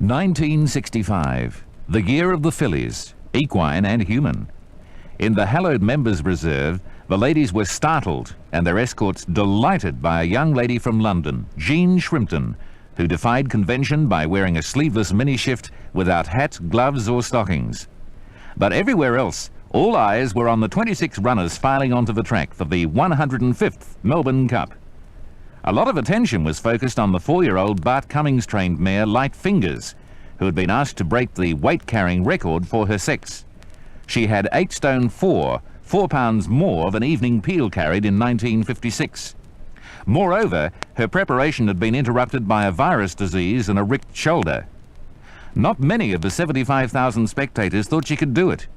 1965, the year of the fillies, equine and human. In the hallowed members' reserve, the ladies were startled and their escorts delighted by a young lady from London, Jean Shrimpton, who defied convention by wearing a sleeveless mini-shift without hat, gloves or stockings. But everywhere else, all eyes were on the 26 runners filing onto the track for the 105th Melbourne Cup. A lot of attention was focused on the 4-year-old Bart Cummings-trained mare Light Fingers, who had been asked to break the weight-carrying record for her sex. She had 8 stone 4 pounds more than Evening Peel carried in 1956. Moreover, her preparation had been interrupted by a virus disease and a ripped shoulder. Not many of the 75,000 spectators thought she could do it.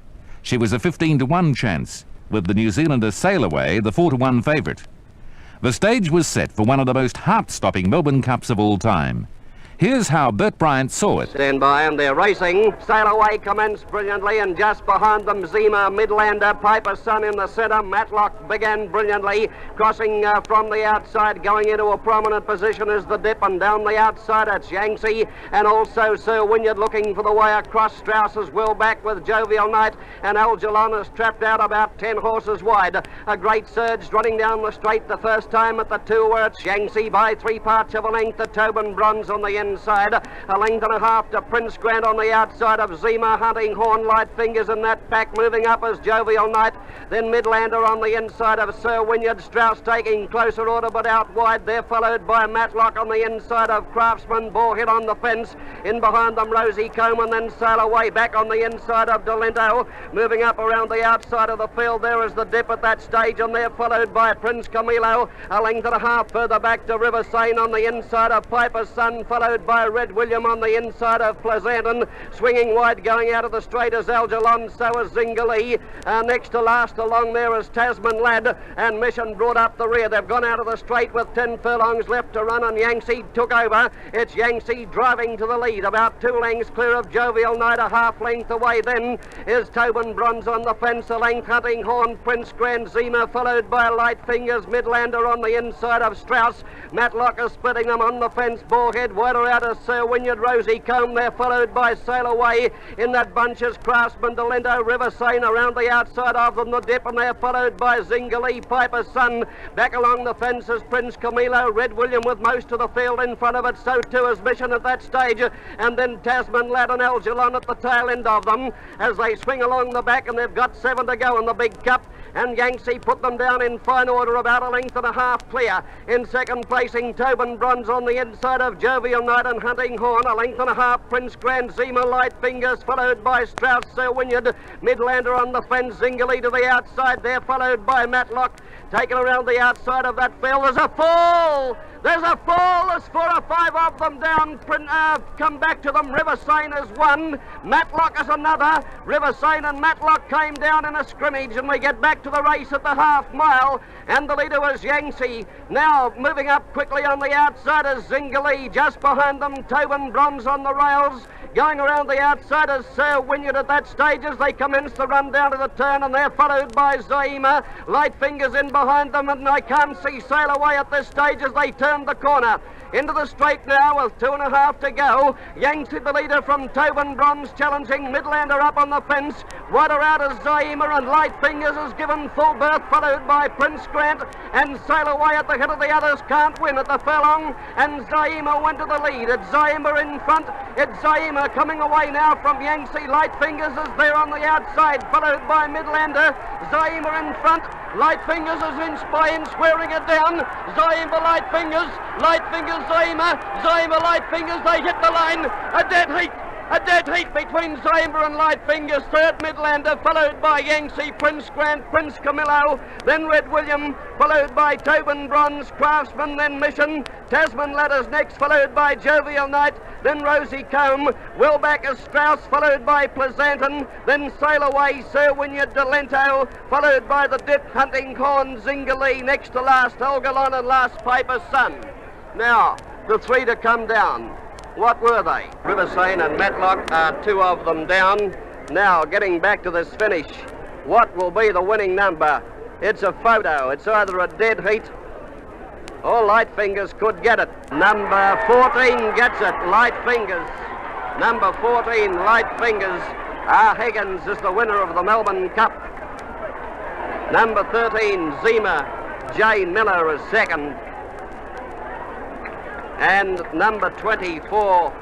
She was a 15-to-1 chance, with the New Zealander Sail Away the 4-to-1 favourite. The stage was set for one of the most heart-stopping Melbourne Cups of all time. Here's how Bert Bryant saw it. Stand by and they're racing. Sail Away commenced brilliantly, and just behind them Zima, Midlander, Piper's Son in the centre. Matlock began brilliantly, crossing from the outside, going into a prominent position is the Dip, and down the outside it's Yangtze, and also Sir Wynyard looking for the way across. Strauss is well back with Jovial Knight, and Algernon is trapped out about 10 horses wide. A great surge running down the straight the first time at the 2 where it's Yangtze by 3 parts of a length to Tobin Bronze on the inside, a length and a half to Prince Grant on the outside of Zima, Hunting Horn, Light Fingers in that pack. Moving up as Jovial Knight, then Midlander on the inside of Sir Wynyard. Strauss taking closer order but out wide. They're followed by Matlock on the inside of Craftsman. Ball hit on the fence. In behind them Rosie Combe, and then Sail Away back on the inside of Delento. Moving up around the outside of the field there is the Dip at that stage, and they're followed by Prince Camilo. A length and a half further back to River Seine on the inside of Piper's Son, followed by Red William on the inside of Pleasanton. Swinging wide going out of the straight is Algernon, so is Zingalee. Next to last along there is Tasman Lad, and Mission brought up the rear. They've gone out of the straight with 10 furlongs left to run, and Yangtze took over. It's Yangtze driving to the lead, about 2 lengths clear of Jovial Knight. A half length away then is Tobin Bronze on the fence, a length Hunting Horn, Prince Grand Zima, followed by Light Fingers. Midlander on the inside of Strauss. Matlock is splitting them on the fence. Bullhead wider out as Sir Wynyard, Rosie Combe. They're followed by Sail Away. In that bunch is Craftsman, Delento, River Seine around the outside of them, the Dip, and they're followed by Zingalee, Piper's Son. Back along the fence is Prince Camilo, Red William with most of the field in front of it, so too is Mission at that stage, and then Tasman Lad and Algernon at the tail end of them as they swing along the back, and they've got 7 to go in the big cup. And Yangtze put them down in fine order, about a length and a half clear. In second placing, Tobin Bronze on the inside of Jovial Knight and Hunting Horn, a length and a half. Prince Grand Zima, Light Fingers, followed by Strauss, Sir Wynyard. Midlander on the fence, Zingalee to the outside. They're followed by Matlock. Taken around the outside of that field. There's a fall! There's a fall! There's 4 or 5 of them down. Come back to them. River Seine is 1. Matlock is another. River Seine and Matlock came down in a scrimmage, and we get back to the race at the half mile, and the leader was Yangtze. Now moving up quickly on the outside is Zingalee. Just behind them, Tobin Bronze on the rails. Going around the outside is Sir Wynyard at that stage as they commence the run down to the turn, and they're followed by Zaima. Light Fingers in behind them, and I can't see Sail Away at this stage as they turn the corner. Into the straight now with 2 and a half to go. Yangtze the leader from Tobin Bronze challenging. Midlander up on the fence. Wider out is Zaima, and Light Fingers is given full berth, followed by Prince Grant, and Sail Away at the head of the others. Can't win at the furlong, and Zaima went to the lead. It's Zaima in front. It's Zaima coming away now from Yangtze. Light Fingers is there on the outside, followed by Midlander. Zaima in front. Light Fingers is inch by inch wearing it down. Zaima, Light Fingers, Zaima, Zaima, Light Fingers, they hit the line. A dead heat between Zaima and Light Fingers. Third Midlander, followed by Yangtze, Prince Grant, Prince Camilo, then Red William, followed by Tobin Bronze, Craftsman, then Mission. Tasman Ladders next, followed by Jovial Knight, then Rosie Combe. Well back is Strauss, followed by Pleasanton, then Sail Away, Sir Wynyard, Delento, followed by the Dip, Hunting Horn, Zingalee. Next to last, Algernon, and last Piper's Son. Now, the 3 to come down. What were they? River Seine and Matlock are 2 of them down. Now, getting back to this finish, what will be the winning number? It's a photo. It's either a dead heat or Light Fingers could get it. Number 14 gets it. Light Fingers. Number 14, Light Fingers. R. Higgins is the winner of the Melbourne Cup. Number 13, Zima. J. Miller is second. And number 24,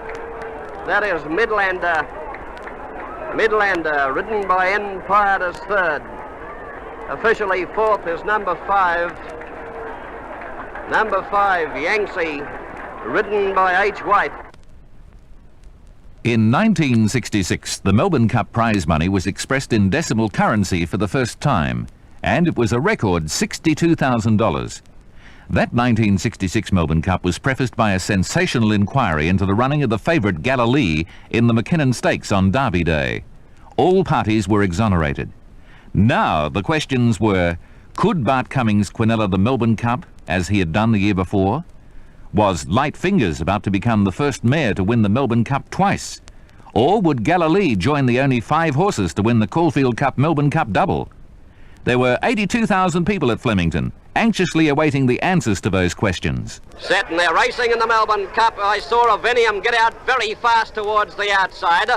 that is Midlander. Midlander, ridden by Empire, is third. Officially fourth is number 5. Number 5, Yangtze, ridden by H. White. In 1966, the Melbourne Cup prize money was expressed in decimal currency for the first time, and it was a record $62,000. That 1966 Melbourne Cup was prefaced by a sensational inquiry into the running of the favourite Galilee in the McKinnon Stakes on Derby Day. All parties were exonerated. Now the questions were, could Bart Cummings quinella the Melbourne Cup as he had done the year before? Was Light Fingers about to become the first mare to win the Melbourne Cup twice? Or would Galilee join the only 5 horses to win the Caulfield Cup Melbourne Cup double? There were 82,000 people at Flemington, anxiously awaiting the answers to those questions. Set and they're racing in the Melbourne Cup. I saw Avenium get out very fast towards the outside,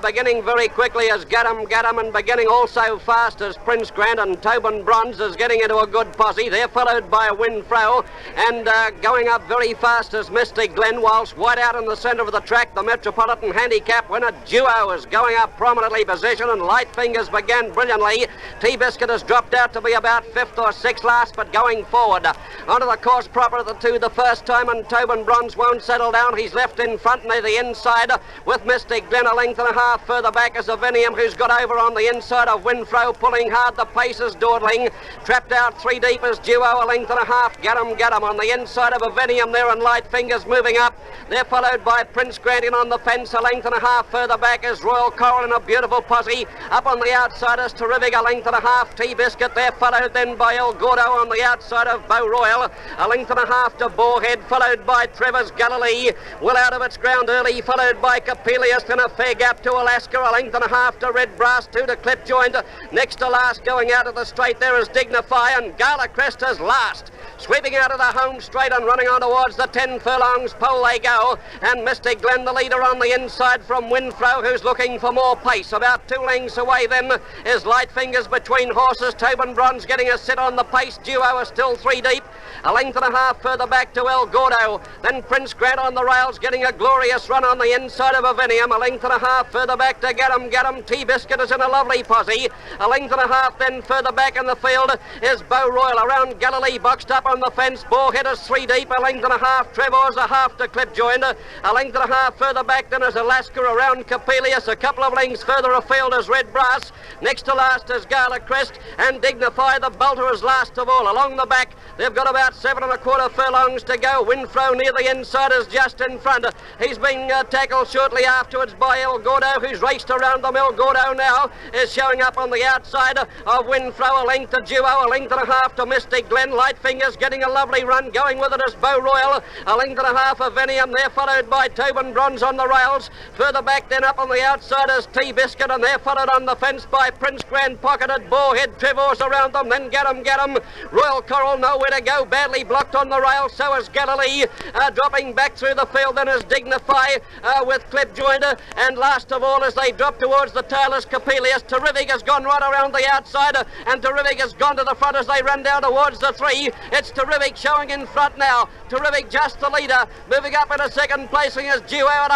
beginning very quickly as Gaddam, and beginning also fast as Prince Grant, and Tobin Bronze is getting into a good posse. They're followed by a Winfro, and going up very fast as Mystic Glen, whilst wide out in the centre of the track, the Metropolitan Handicap winner Duo is going up prominently positioned, and Light Fingers began brilliantly. T-Biscuit has dropped out to be about 5th or 6th last, but going forward onto the course proper of the two the first time, and Tobin Bronze won't settle down. He's left in front near the inside with Mystic Glen a length and a half further back as Avenium, who's got over on the inside of Winfro, pulling hard. The pace is dawdling. Trapped out 3 deep as Duo a length and a half. Gaddam on the inside of Avenium there, and Light Fingers moving up. They're followed by Prince Grant on the fence a length and a half further back as Royal Coral in a beautiful posse. Up on the outside is Terrific a length and a half. T-Biscuit there, followed then by El Gordo on the outside of Beau Royal, a length and a half to Boarhead, followed by Trevor's Galilee, well out of its ground early, followed by Capelius, and a fair gap to Alaska, a length and a half to Red Brass, 2 to Clip Joint. Next to last, going out of the straight there is Dignify, and Gala Crest is last. Sweeping out of the home straight and running on towards the 10 furlongs pole they go, and Mystic Glen the leader on the inside from Winfro, who's looking for more pace. About 2 lengths away then is Light Fingers between horses. Tobin Bronze getting a sit on the pace. Duo is still 3 deep, a length and a half further back to El Gordo. Then Prince Grant on the rails getting a glorious run on the inside of Avenium, a length and a half further back to Gaddam. T-Biscuit is in a lovely posse, a length and a half then further back in the field is Beau Royal. Around Galilee, boxed up on the fence. Boarhead is 3 deep, a length and a half. Trevor's a half to Clip Joint, a length and a half further back then is Alaska. Around Capelius, a couple of lengths further afield is Red Brass. Next to last is Gala Crest, and Dignify the Bolter is last of all. Along the back, they've got about 7 1/4 furlongs to go. Winfro near the inside is just in front. He's been tackled shortly afterwards by El Gordo, who's raced around them. El Gordo now is showing up on the outside of Winfro, a length to Duo, a length and a half to Mystic Glen. Light Fingers getting a lovely run. Going with it is Beau Royal, a length and a half of Venium. They're followed by Tobin Bronze on the rails. Further back then up on the outside is T-Biscuit, and they're followed on the fence by Prince Grand Pocketed. Boarhead, Trevor's around them, then Gaddam. Royal Coral nowhere to go, badly blocked on the rail, so is Galilee. Dropping back through the field then is Dignify with Clip Joint, and last of all as they drop towards the tail is Capelius. Terrific has gone right around the outside, and Terrific has gone to the front as they run down towards the 3. It's Terrific showing in front now. Terrific just the leader. Moving up in a second placing is Duo out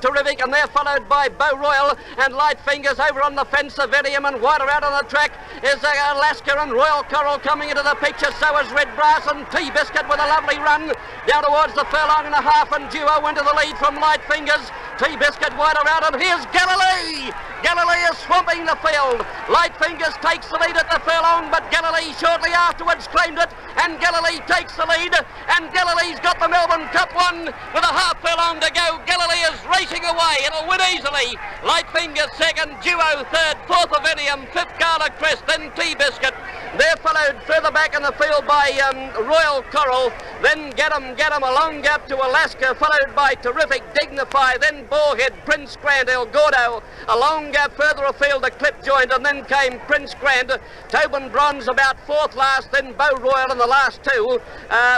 Terrific, and they're followed by Beau Royal and Light Fingers over on the fence of Venium, and wider out on the track is Alaska and Royal Coral coming into the picture. So is Red Brass, and T-Biscuit with a lovely run down towards the furlong and a half, and Duo into the lead from Light Fingers. T-Biscuit wider out, and here's Galilee. Galilee is swamping the field. Light Fingers takes the lead at the furlong, but Galilee shortly afterwards claimed it, and Galilee takes the lead, and Galilee's got the Melbourne Cup won with a half furlong to go. Galilee is racing away. It'll win easily. Light Fingers second, Duo third, fourth Avenium, fifth Gala Crest, then T-Biscuit. They're followed further back in the field by Royal Coral, then Gaddam, a long gap to Alaska, followed by Terrific, Dignify, then Boarhead, Prince Grant, El Gordo, a long gap further afield to Clip Joint, and then came Prince Grant. Tobin Bronze about fourth last, then Beau Royal, and the last 2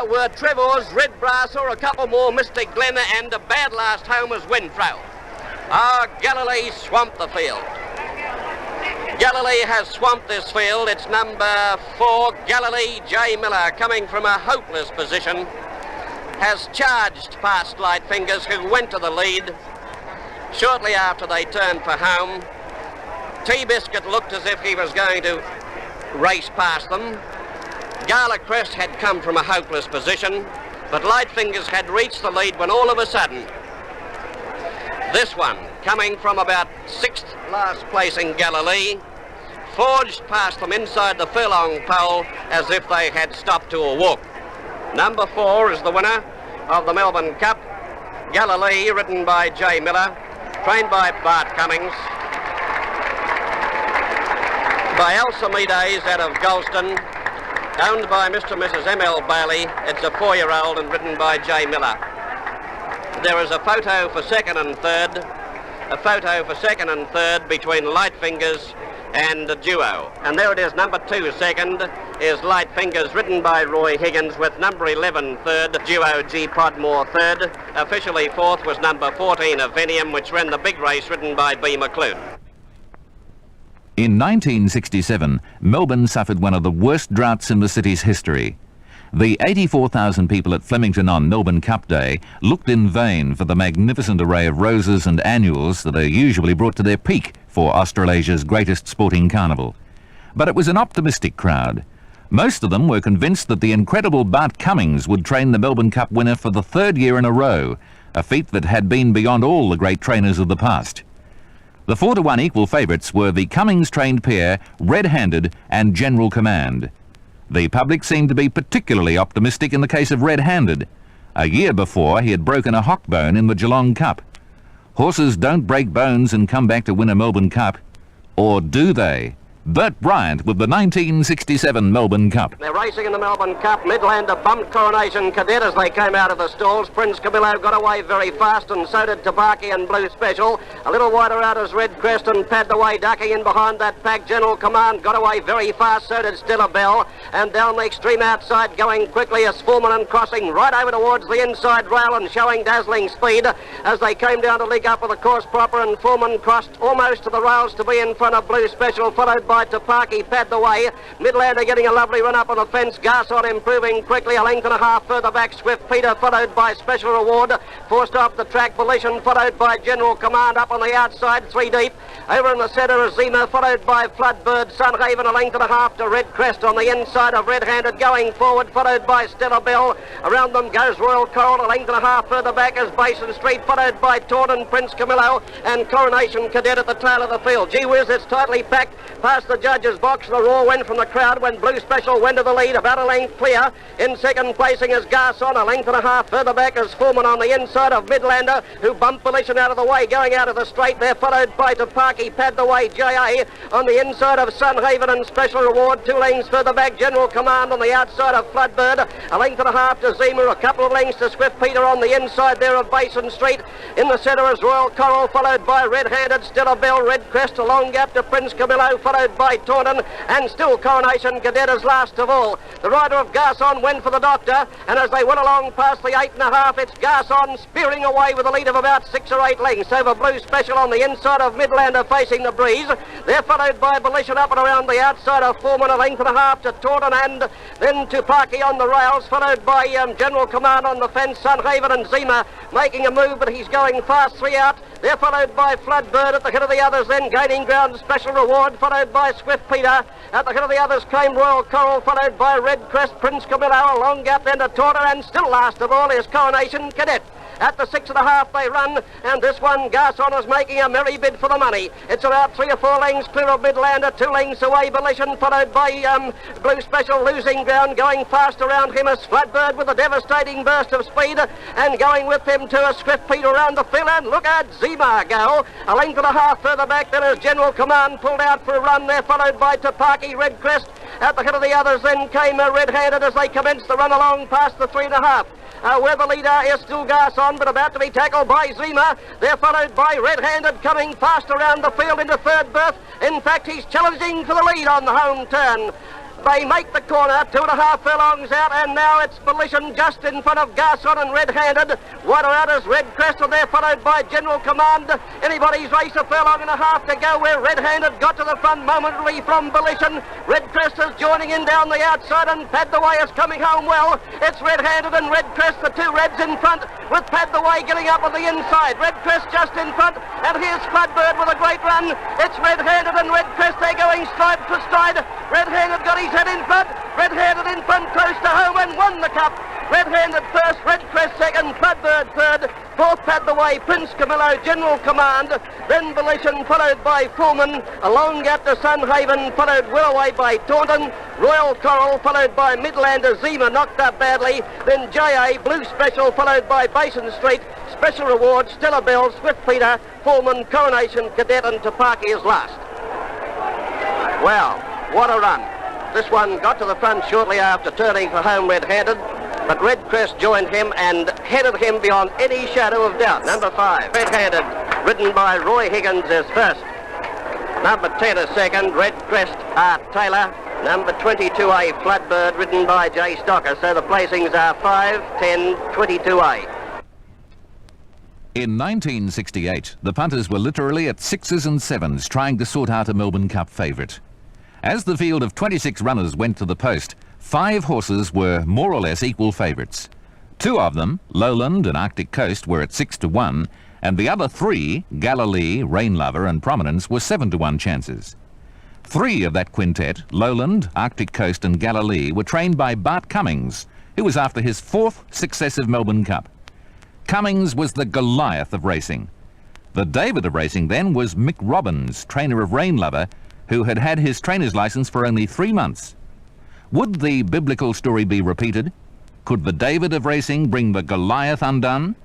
were Trevor's, Red Brass, or a couple more, Mystic Glen, and a bad last home was Winfro. Galilee swamped the field. Galilee has swamped this field. It's number 4, Galilee J. Miller, coming from a hopeless position, has charged past Lightfingers, who went to the lead. Shortly after they turned for home, T-Biscuit looked as if he was going to race past them. Gala Crest had come from a hopeless position, but Lightfingers had reached the lead when all of a sudden, this one, coming from about 6th last placing Galilee, forged past them inside the furlong pole as if they had stopped to a walk. Number 4 is the winner of the Melbourne Cup. Galilee, ridden by J. Miller, trained by Bart Cummings. By Alcimedes out of Golston, owned by Mr. and Mrs. M.L. Bailey. It's a 4-year-old and ridden by J. Miller. There is a photo for second and third. A photo for second and third between Lightfingers and Duo. And there it is, number 2 second is Lightfingers, ridden by Roy Higgins, with number 11 third, Duo G. Podmore third. Officially fourth was number 14 Avenium, which ran the big race, ridden by B. McLeod. In 1967, Melbourne suffered one of the worst droughts in the city's history. The 84,000 people at Flemington on Melbourne Cup Day looked in vain for the magnificent array of roses and annuals that are usually brought to their peak for Australasia's greatest sporting carnival. But it was an optimistic crowd. Most of them were convinced that the incredible Bart Cummings would train the Melbourne Cup winner for the 3rd year in a row, a feat that had been beyond all the great trainers of the past. The 4-to-1 equal favourites were the Cummings-trained pair, Red Handed and General Command. The public seemed to be particularly optimistic in the case of Red Handed. A year before, he had broken a hock bone in the Geelong Cup. Horses don't break bones and come back to win a Melbourne Cup. Or do they? Bert Bryant with the 1967 Melbourne Cup. They're racing in the Melbourne Cup. Midlander bumped Coronation Cadet as they came out of the stalls. Prince Camillo got away very fast, and so did Tabaki and Blue Special. A little wider out as Red Crest and Pad the Way, ducking in behind that pack. General Command got away very fast, so did Stella Bell. And down the extreme outside, going quickly as Foreman, and crossing right over towards the inside rail and showing dazzling speed as they came down to league up with the course proper, and Foreman crossed almost to the rails to be in front of Blue Special, followed by Tapaki, Pad the Way. Midlander getting a lovely run up on the fence. Garson improving quickly, a length and a half further back. Swift Peter, followed by Special Reward, forced off the track. Volition, followed by General Command up on the outside, 3 deep. Over in the centre is Zima, followed by Floodbird. Sunhaven, a length and a half to Red Crest on the inside of Red Handed, going forward, followed by Stella Bell. Around them goes Royal Coral, a length and a half further back as Basin Street, followed by Taunton, Prince Camillo and Coronation Cadet at the tail of the field. Gee whiz, it's tightly packed past the judges' box. The roar went from the crowd when Blue Special went to the lead, about a length clear. In second placing is Garson, a length and a half further back as Foreman on the inside of Midlander, who bumped Volition out of the way, going out of the straight there, followed by Tapaki, Pad the Way, J.A. on the inside of Sunhaven and Special Reward. 2 lengths further back, General Command on the outside of Floodbird, a length and a half to Zima, a couple of lengths to Swift Peter on the inside there of Basin Street. In the centre is Royal Coral, followed by Red Handed, Stella Bell, Red Crest, a long gap to Prince Camillo, followed by Taunton, and still Coronation Cadet is last of all. The rider of Garson went for the doctor, and as they went along past the 8.5, it's Garson spearing away with a lead of about 6 or 8 lengths over Blue Special on the inside of Midlander facing the breeze. They're followed by Volition up and around the outside of Foreman, a length and a half to Taunton, and then to Parky on the rails, followed by General Command on the fence. Sunhaven and Zima making a move, but he's going fast, 3 out. They're followed by Floodbird at the head of the others, then gaining ground, Special Reward, followed by Swift Peter. At the head of the others came Royal Coral, followed by Red Crest, Prince Camillo, a long gap then to Taunton, and still last of all is Coronation Cadet. At the 6.5 they run, and this one Garson is making a merry bid for the money. It's about 3 or 4 lengths clear of Midlander, 2 lengths away Volition, followed by Blue Special losing ground, going fast around him as Floodbird with a devastating burst of speed, and going with him to a Swift Peter around the field, and look at Zima go. A length and a half further back then as General Command pulled out for a run there, followed by Tapaki, Red Crest. At the head of the others then came Red Handed as they commenced the run along past the 3.5. Where the leader is still Garson, but about to be tackled by Zima. They're followed by Red Handed, coming fast around the field into third berth. In fact, he's challenging for the lead on the home turn. They make the corner, 2.5 furlongs out, and now it's Volition just in front of Garçon and Red-Handed. Wider out is Red Crest, and they're followed by General Command. Anybody's race, 1.5 furlongs to go, where Red-Handed got to the front momentarily from Volition. Red Crest is joining in down the outside, and Pad the Way is coming home well. It's Red-Handed and Red Crest, the two Reds in front, with Pad the Way getting up on the inside. Red Crest just in front, and here's Floodbird with a great run. It's Red-Handed and Red Crest, they're going stride for stride. Red-Handed got his head in front, Red-Handed in front close to home and won the Cup. Red-Handed first, Red Crest second, Floodbird third, fourth Pad the Way, Prince Camillo, General Command, then Volition followed by Fullman, a long gap to Sunhaven, followed well away by Taunton, Royal Coral followed by Midlander, Zima knocked up badly, then J.A. Blue Special followed by Basin Street, Special Reward, Stella Bell, Swift Peter, Fullman, Coronation Cadet and Tapaki is last. Well, what a run. This one got to the front shortly after turning for home Red-Handed, but Red Crest joined him and headed him beyond any shadow of doubt. Number 5, Red-Handed, ridden by Roy Higgins, is first. Number 10 is second, Red Crest, Art Taylor. Number 22A, Floodbird, ridden by J. Stocker. So the placings are 5, 10, 22A. In 1968, the punters were literally at 6s and 7s trying to sort out a Melbourne Cup favourite. As the field of 26 runners went to the post, 5 horses were more or less equal favourites. 2 of them, Lowland and Arctic Coast, were at 6-1, and the other 3, Galilee, Rain Lover and Prominence, were 7-1 chances. 3 of that quintet, Lowland, Arctic Coast and Galilee, were trained by Bart Cummings, who was after his 4th successive Melbourne Cup. Cummings was the Goliath of racing. The David of racing then was Mick Robbins, trainer of Rain Lover, who had had his trainer's licence for only 3 months. Would the biblical story be repeated? Could the David of racing bring the Goliath undone?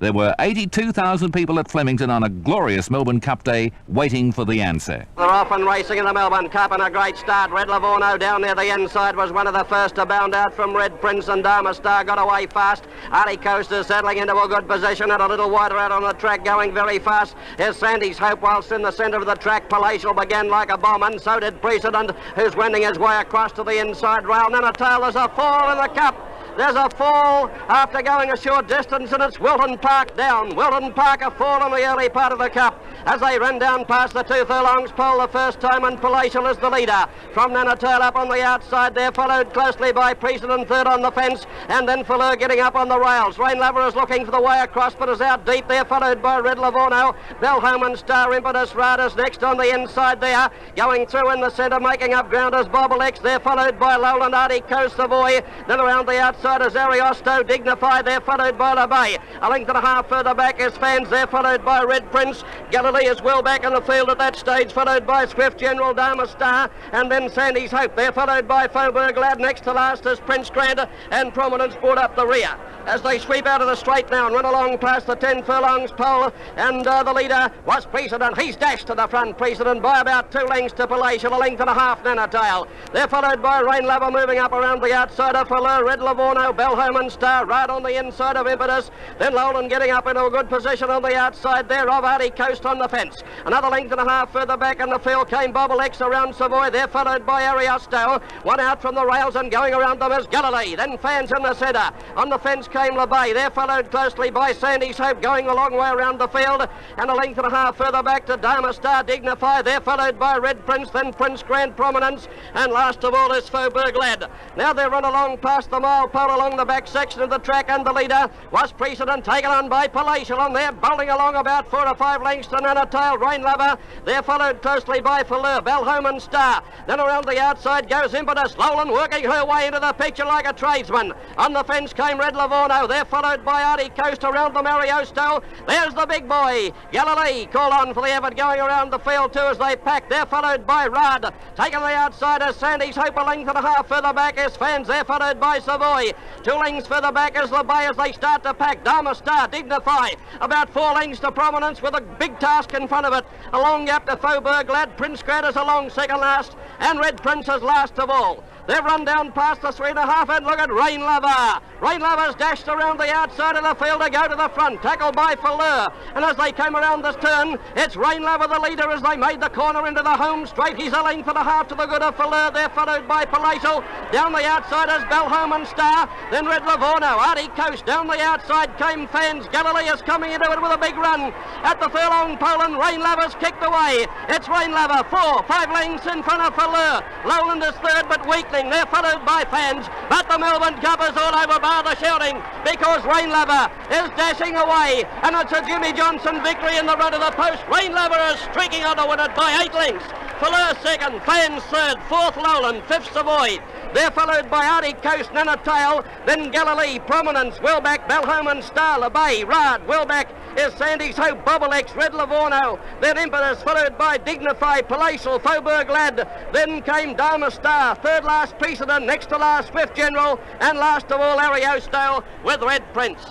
There were 82,000 people at Flemington on a glorious Melbourne Cup day waiting for the answer. They're off and racing in the Melbourne Cup, and a great start. Red Livorno down near the inside was one of the first to bound out from Red Prince, and Dharma Star got away fast. Artie Coast is settling into a good position and a little wider out on the track, going very fast. Here's Sandy's Hope, whilst in the centre of the track. Palatial began like a bomb, and so did Precedent, who's wending his way across to the inside rail. Nanatail, there's a fall in the Cup. There's a fall after going a short distance, and it's Wilton Park down. Wilton Park a fall in the early part of the Cup as they run down past the 2 furlongs pole the first time, and Palatial is the leader. From Nanatail up on the outside, they're followed closely by Precedent third on the fence, and then Fuller getting up on the rails. Rain Lover is looking for the way across, but is out deep. They're followed by Red Livorno, Belhome and Star Impetus. Radas next on the inside there. Going through in the centre, making up ground as Bobble X. They're followed by Lowland, Artie Coast, Savoy. Then around the outside is Ariosto, Dignified. They're followed by La Bay. A length and a half further back is Fans. They're followed by Red Prince. Galilee is well back in the field at that stage, followed by Swift General, Dharma Star, and then Sandy's Hope. They're followed by Faubourg Lad. Next to last is Prince Grand, and Prominence brought up the rear as they sweep out of the straight now and run along past the 10 furlongs pole, and the leader was Precedent. He's dashed to the front, Precedent, by about 2 lengths to Palatial, a length and a half Nanatail. They're followed by Rain Lover moving up around the outside of Fuller, Red Livorno, Belhome and Star right on the inside of Impetus. Then Lowland getting up into a good position on the outside there of Artie Coast on the fence. Another length and a half further back in the field came Bobble X around Savoy. They're followed by Ariosto. One out from the rails, and going around them is Galilee. Then Fans in the centre. On the fence came La Bay. They're followed closely by Sandy's Hope, going a long way around the field, and a length and a half further back to Dharma Star, Dignify. They're followed by Red Prince, then Prince Grand, Prominence, and last of all is Faubourg Lad. Now they run along past the mile pole along the back section of the track, and the leader was Precedent, taken on by Palatial, and they're bowling along about 4 or 5 lengths to Nanatail, Rain Lover. They're followed closely by Fuller, Belhome and Star. Then around the outside goes Impetus, Lowland working her way into the picture like a tradesman. On the fence came Red Livorno. They're followed by Artie Coast around the Ariosto. There's the big boy, Galilee, call on for the effort going around the field too as they pack. They're followed by Rad. Taking the outside is Sandy's Hope, a length and a half further back is Fans. They're followed by Savoy. 2 lengths further back is La Bay as they start to pack. Dharma Star, Dignify, about 4 lengths to Prominence with a big task in front of it. A long gap to Faubourg Lad. Prince Grad is a long second last, and Red Prince is last of all. They've run down past the 3.5 and look at Rain Lover. Rain Lover's dashed around the outside of the field to go to the front, tackled by Falleur. And as they came around this turn, it's Rain Lover the leader as they made the corner into the home straight. He's a length and a half to the good of Falleur. They're followed by Palatial. Down the outside is Belholm and Star. Then Red Livorno, Artie Coast. Down the outside came Fans. Galilee is coming into it with a big run. At the furlong pole and Rain Lover's kicked away. It's Rain Lover, 4-5 lengths in front of Falleur. Lowland is third but weakling. They're followed by Fans, but the Melbourne Cup is all over bar the shouting because Rain Lover is dashing away, and it's a Jimmy Johnson victory in the run of the post. Rain Lover is streaking on to win it by 8 lengths. Falleur second, Fans third, fourth Lowland, fifth Savoy. They're followed by Artie Coast, Nanatail, then Galilee, Prominence, Wellback, Belholm and Star, LeBay, Rard, Wellback is Sandy's Hope, Bobblex, Red Livorno, then Impetus, followed by Dignify, Palatial, Faubourg Lad, then came Dharma Star, third last Precedent, next to last Swift General, and last of all Ariostale with Red Prince.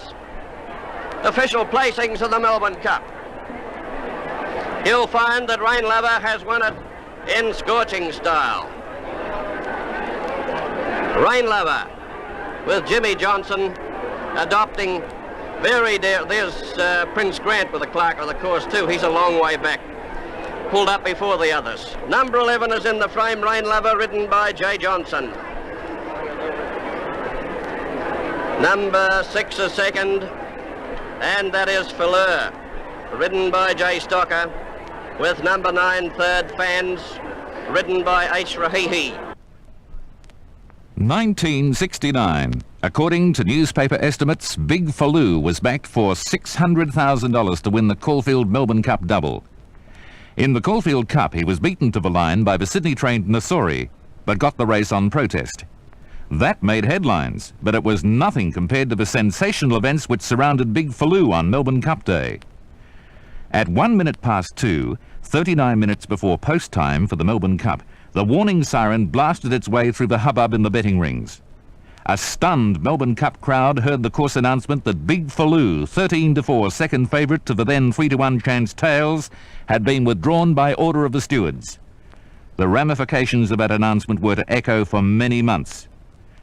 Official placings of the Melbourne Cup. You'll find that Rain Lover has won it in scorching style. Rain Lover with Jimmy Johnson adopting very dear. There's Prince Grant with the clerk of the course too. He's a long way back. Pulled up before the others. Number 11 is in the frame, Rain Lover, ridden by J. Johnson. Number 6 is second, and that is Falleur, ridden by J. Stocker, with number 9 third, Fans, ridden by H. Rahihi. 1969. According to newspaper estimates, Big Fallu was backed for $600,000 to win the Caulfield Melbourne Cup double. In the Caulfield Cup, he was beaten to the line by the Sydney-trained Nassori, but got the race on protest. That made headlines, but it was nothing compared to the sensational events which surrounded Big Fallu on Melbourne Cup Day. At 2:01, 39 minutes before post time for the Melbourne Cup, the warning siren blasted its way through the hubbub in the betting rings. A stunned Melbourne Cup crowd heard the course announcement that Big Fallu, 13-4, second favourite to the then 3-1 chance Tails, had been withdrawn by order of the stewards. The ramifications of that announcement were to echo for many months.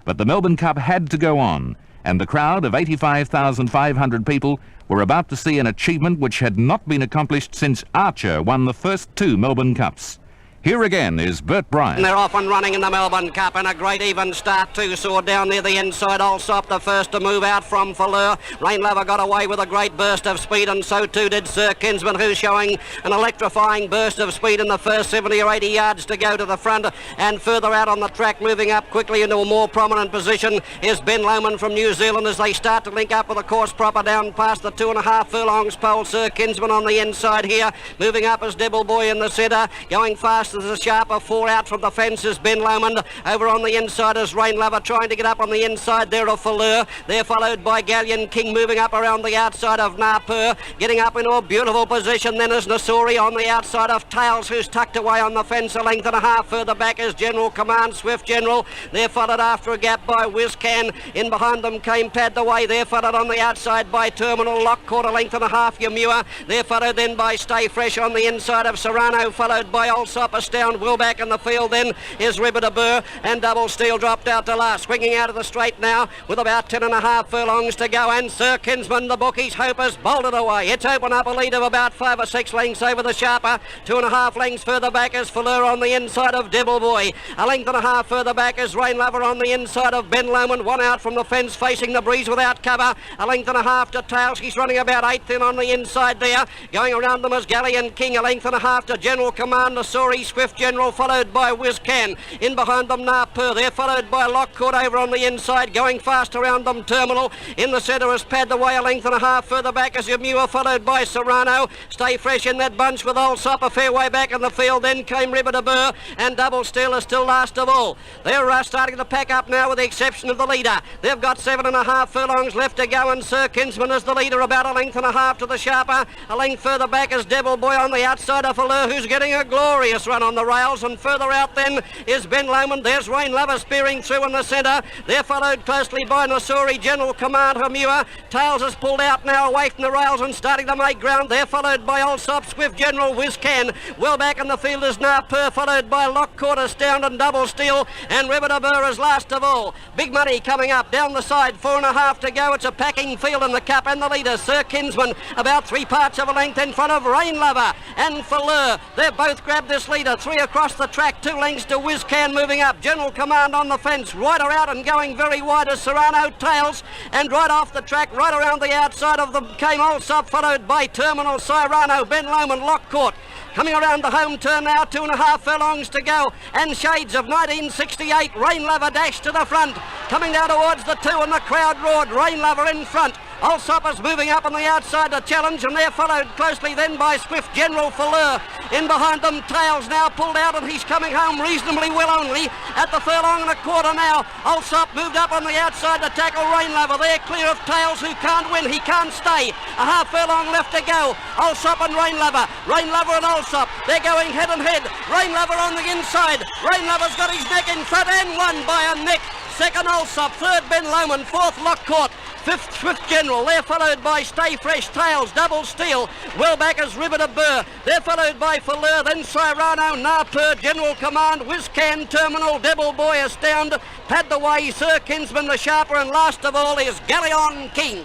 But the Melbourne Cup had to go on, and the crowd of 85,500 people were about to see an achievement which had not been accomplished since Archer won the first 2 Melbourne Cups. Here again is Bert Bryant. They're off and running in the Melbourne Cup, and a great even start too. Saw down near the inside. Allsop the first to move out from Falleur. Rain Lover got away with a great burst of speed, and so too did Sir Kinsman, who's showing an electrifying burst of speed in the first 70 or 80 yards to go to the front. And further out on the track, moving up quickly into a more prominent position, is Ben Lomond from New Zealand as they start to link up with the course proper down past the 2.5 furlongs pole. Sir Kinsman on the inside here. Moving up is Devil Boy in the centre. Going fast as a sharper 4 out from the fence is Ben Lomond. Over on the inside is Rain Lover trying to get up on the inside there of Falleur. They're followed by Galleon King moving up around the outside of Napur. Getting up into a beautiful position then is Nassori on the outside of Tails, who's tucked away on the fence 1.5 further back is General Command, Swift General. They're followed after a gap by Whizcan. In behind them came Pad the Way. They're followed on the outside by Terminal Lock, 1.5 Yamua. They're followed then by Stay Fresh on the inside of Serrano, followed by Allsop, Astound, Willback in the field then is Ribber de Burr, and Double Steel dropped out to last. Swinging out of the straight now with about 10.5 furlongs to go, and Sir Kinsman, the bookies' hope, has bolted away. It's open up a lead of about 5 or 6 lengths over the sharper. 2.5 lengths further back is Falleur on the inside of Devil Boy. 1.5 further back is Rain Lover on the inside of Ben Lomond. 1 out from the fence facing the breeze without cover. 1.5 to Tails. He's running about 8th in on the inside there. Going around them is Galleon King. 1.5 to General Command, Nassori, Swift General, followed by Whizcan. In behind them Napur. They're followed by Lockcourt over on the inside. Going fast around them Terminal. In the centre is Pad the Way. 1.5 further back is Yamua, followed by Serrano. Stay Fresh in that bunch with Allsop a fair way back in the field. Then came Ribber de Burr, and Double Steel is still last of all. They're starting to pack up now with the exception of the leader. They've got 7.5 furlongs left to go, and Sir Kinsman is the leader, about 1.5 to the sharper. A length further back is Devil Boy on the outside of Falleur, who's getting a glorious run on the rails, and further out then is Ben Lomond. There's Rain Lover spearing through in the centre. They're followed closely by Nasuri, General Command Hamua. Tails has pulled out now away from the rails and starting to make ground. They're followed by Allsop, Swift General, Whizcan. Well back in the field is Napur, followed by Lockcourt, Astound and Double Steel, and River de Burr is last of all. Big Money coming up down the side, 4.5 to go. It's a packing field in the Cup, and the leader, Sir Kinsman, about 3 parts of a length in front of Rain Lover and Fleur. They've both grabbed this leader, 3 across the track, 2 lengths to Whizcan moving up. General Command on the fence, Rider out and going very wide as Serrano Tails, and right off the track, right around the outside of them came Allsop, followed by Terminal, Cyrano, Ben Lomond, Lockcourt. Coming around the home turn now, 2.5 furlongs to go, and Shades of 1968, Rain Lover dashed to the front, coming down towards the 2 and the crowd roared, Rain Lover in front. Allsop is moving up on the outside to challenge, and they're followed closely then by Swift General Fleur. In behind them, Tails now pulled out, and he's coming home reasonably well only at the 1.25 furlongs now. Allsop moved up on the outside to tackle Rain Lover. They're clear of Tails, who can't win. He can't stay. A 1/2 furlong left to go. Allsop and Rain Lover. Rain Lover and Allsop. They're going head and head. Rain Lover on the inside. Rain Lover's got his neck in front and won by a neck. Second Allsop, third Ben Lomond, fourth Lockcourt, fifth Swift General. They're followed by Stay Fresh, Tails, Double Steel. Well back is River de Burr. They're followed by Fleur, then Cyrano, Napur, General Command, Whizcan, Terminal, Devil Boy, Astound, Pad the Way, Sir Kinsman the Sharper, and last of all is Galleon King.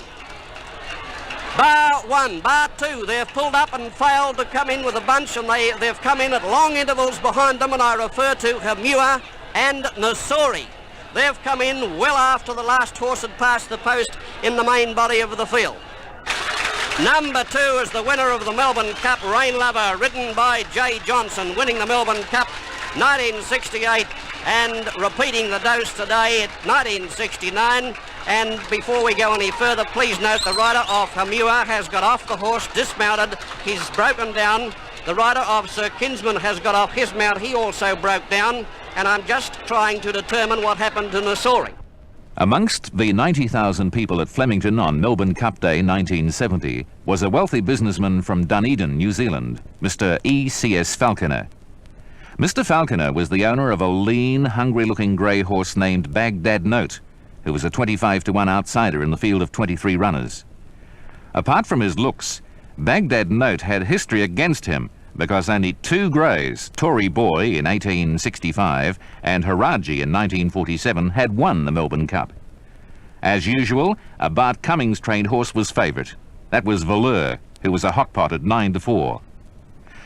Bar 1, bar 2, they've pulled up and failed to come in with a bunch, and they've come in at long intervals behind them, and I refer to Hamua and Nasuri. They've come in well after the last horse had passed the post in the main body of the field. Number 2 is the winner of the Melbourne Cup, Rain Lover, ridden by J. Johnson, winning the Melbourne Cup 1968 and repeating the dose today at 1969. And before we go any further, please note the rider of Hamua has got off the horse, dismounted, he's broken down. The rider of Sir Kinsman has got off his mount, he also broke down, and I'm just trying to determine what happened to Nasuri. Amongst the 90,000 people at Flemington on Melbourne Cup Day 1970 was a wealthy businessman from Dunedin, New Zealand, Mr. E.C.S. Falconer. Mr. Falconer was the owner of a lean, hungry-looking grey horse named Baghdad Note, who was a 25-to-1 outsider in the field of 23 runners. Apart from his looks, Baghdad Note had history against him because only 2 greys, Tory Boy in 1865 and Haraji in 1947, had won the Melbourne Cup. As usual, a Bart Cummings-trained horse was favourite. That was Voleur, who was a hockpot at 9-4.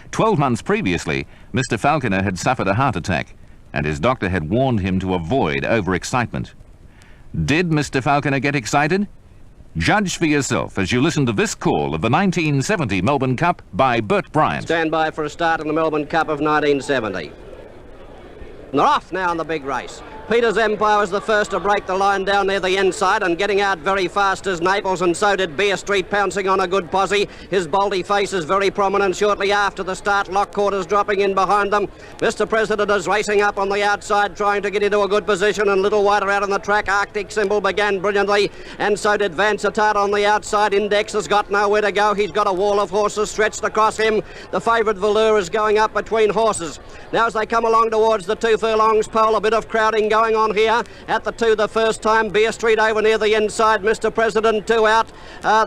12 months previously, Mr. Falconer had suffered a heart attack, and his doctor had warned him to avoid overexcitement. Did Mr. Falconer get excited? Judge for yourself as you listen to this call of the 1970 Melbourne Cup by Bert Bryant. Stand by for a start in the Melbourne Cup of 1970. And they're off now in the big race. Peter's Empire was the first to break the line down near the inside, and getting out very fast is Naples, and so did Beer Street, pouncing on a good posse. His baldy face is very prominent. Shortly after the start, Lockcourt is dropping in behind them. Mr. President is racing up on the outside, trying to get into a good position, and little wider out on the track, Arctic Symbol began brilliantly, and so did Vansittart on the outside. Index has got nowhere to go. He's got a wall of horses stretched across him. The favourite Voleur is going up between horses. Now as they come along towards the 2 furlongs pole, a bit of crowding going on here at the 2 the first time. Beer Street over near the inside. Mr. President 2 out,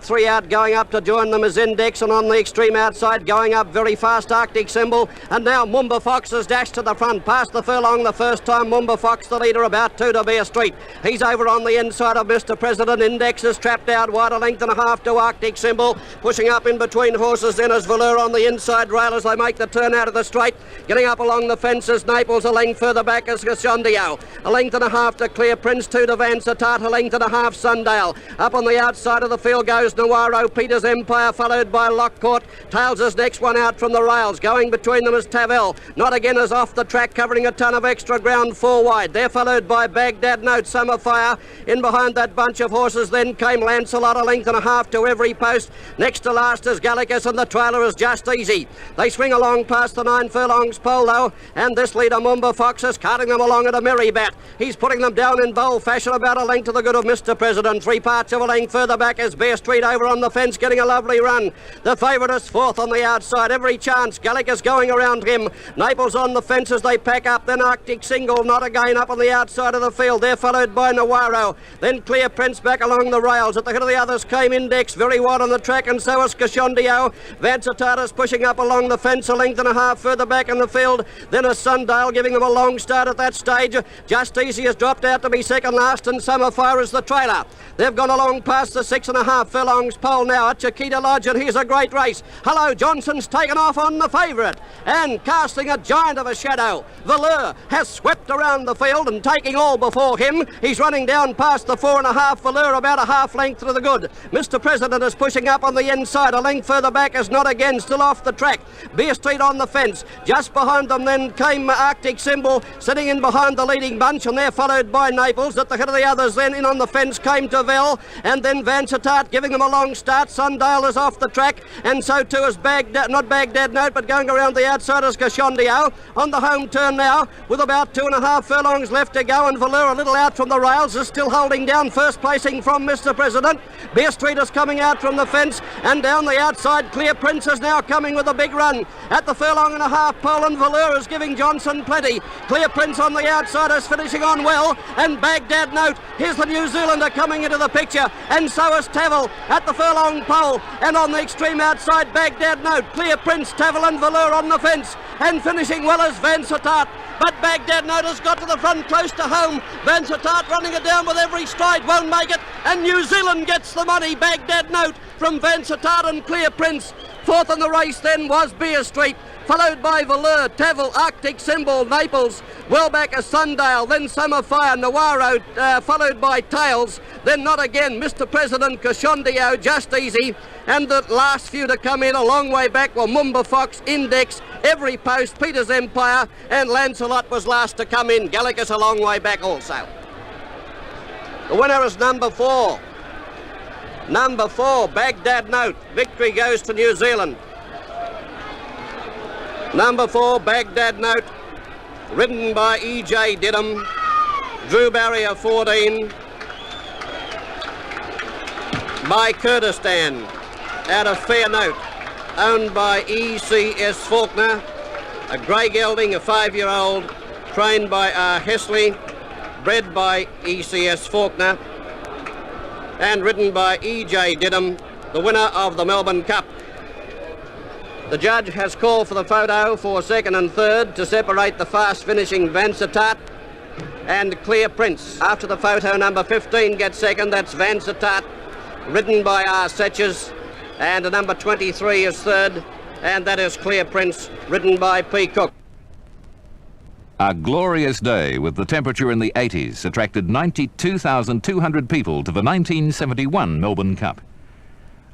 3 out. Going up to join them is Index, and on the extreme outside going up very fast Arctic Symbol, and now Moomba Fox has dashed to the front past the furlong the first time. Moomba Fox the leader, about 2 to Beer Street. He's over on the inside of Mr. President. Index is trapped out wide, a length and a half to Arctic Symbol, pushing up in between horses. Then is Voleur on the inside rail as they make the turn out of the straight. Getting up along the fences, Naples a length further back is Gasondio, a length and a half to Clear Prince, 2 to Vansittart, a length and a half Sundale. Up on the outside of the field goes Nawaro, Peter's Empire, followed by Lockcourt. Tails is next one out from the rails. Going between them is Tavel. Not Again is off the track, covering a ton of extra ground 4 wide. They're followed by Baghdad Note, Summer Fire. In behind that bunch of horses then came Lancelot, a length and a half to every post. Next to last is Gallicus, and the trailer is Just Easy. They swing along past the 9 furlongs pole though, and this leader Moomba Fox is carting them along at a merry bout. that. He's putting them down in bowl fashion, about a length to the good of Mr. President. 3 parts of a length further back is Bear Street over on the fence, getting a lovely run. The favourite is fourth on the outside, every chance. Gallic is going around him. Naples on the fence as they pack up, then Arctic Single, not again up on the outside of the field. They're followed by Nawarro, then Clear Prince back along the rails. At the head of the others came Index, very wide on the track, and so is Cashondio. Vancitata's pushing up along the fence, a length and a half further back in the field. Then a Sundale giving them a long start at that stage. Just Easy has dropped out to be second last, and Summerfire is the trailer. They've gone along past the 6.5 furlongs pole now at Chiquita Lodge, and here's a great race. Hello Johnson's taken off on the favourite, and casting a giant of a shadow, Valeur has swept around the field and taking all before him. He's running down past the 4.5, Valeur about a half length to the good. Mr. President is pushing up on the inside, a length further back is Not Again, still off the track. Beer Street on the fence, just behind them then came Arctic Symbol, sitting in behind the leading bunch, and they're followed by Naples. At the head of the others then in on the fence came Tavel, and then Vancitat giving them a long start. Sundale is off the track, and so too is not Baghdad Note, but going around the outside is Cashondio. On the home turn now, with about 2.5 furlongs left to go, and Valeur a little out from the rails is still holding down first placing from Mr. President. Beer Street is coming out from the fence, and down the outside Clear Prince is now coming with a big run. At the 1.5 pole, and Valeur is giving Johnson plenty. Clear Prince on the outside is finishing on well, and Baghdad Note, here's the New Zealander coming into the picture, and so is Tavel at the furlong pole, and on the extreme outside Baghdad Note, Clear Prince, Tavel and Valeur on the fence, and finishing well as Vancitat. But Baghdad Note has got to the front close to home. Vancitat running it down with every stride, won't make it, and New Zealand gets the money. Baghdad Note from Vancitat and Clear Prince. Fourth in the race then was Beer Street, followed by Valeur, Tavel, Arctic Symbol, Naples, well back as Sundale, then Summerfire, Nawarro, followed by Tails, then Not Again, Mr. President, Cashondio, Just Easy, and the last few to come in a long way back were Mumba Fox, Index, Every Post, Peter's Empire, and Lancelot was last to come in. Gallicus a long way back also. The winner is number 4. Number 4, Baghdad Note. Victory goes to New Zealand. Number 4, Baghdad Note, ridden by E.J. Didham, Drew Barrier 14, by Kurdistan, out of Fair Note, owned by E.C.S. Faulkner, a grey gelding, a 5-year-old, trained by R. Hesley, bred by E.C.S. Faulkner, and ridden by E.J. Didham, the winner of the Melbourne Cup. The judge has called for the photo for second and third to separate the fast-finishing Vancitat and Clear Prince. After the photo, number 15 gets second, that's Vancitat, ridden by R. Setches, and number 23 is third, and that is Clear Prince, ridden by P. Cook. A glorious day with the temperature in the 80s attracted 92,200 people to the 1971 Melbourne Cup.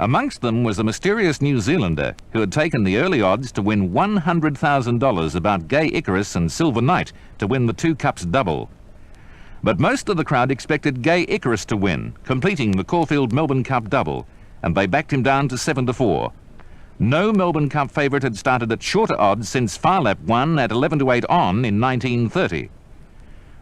Amongst them was a mysterious New Zealander who had taken the early odds to win $100,000 about Gay Icarus and Silver Knight to win the 2 Cups double. But most of the crowd expected Gay Icarus to win, completing the Caulfield Melbourne Cup double, and they backed him down to 7-4. No Melbourne Cup favourite had started at shorter odds since Farlap won at 11-8 on in 1930.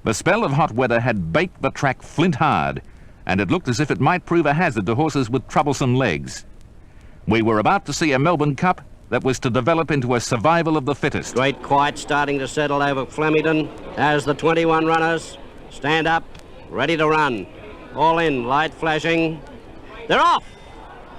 The spell of hot weather had baked the track flint hard, and it looked as if it might prove a hazard to horses with troublesome legs. We were about to see a Melbourne Cup that was to develop into a survival of the fittest. Great quiet starting to settle over Flemington as the 21 runners stand up, ready to run. All in, light flashing. They're off!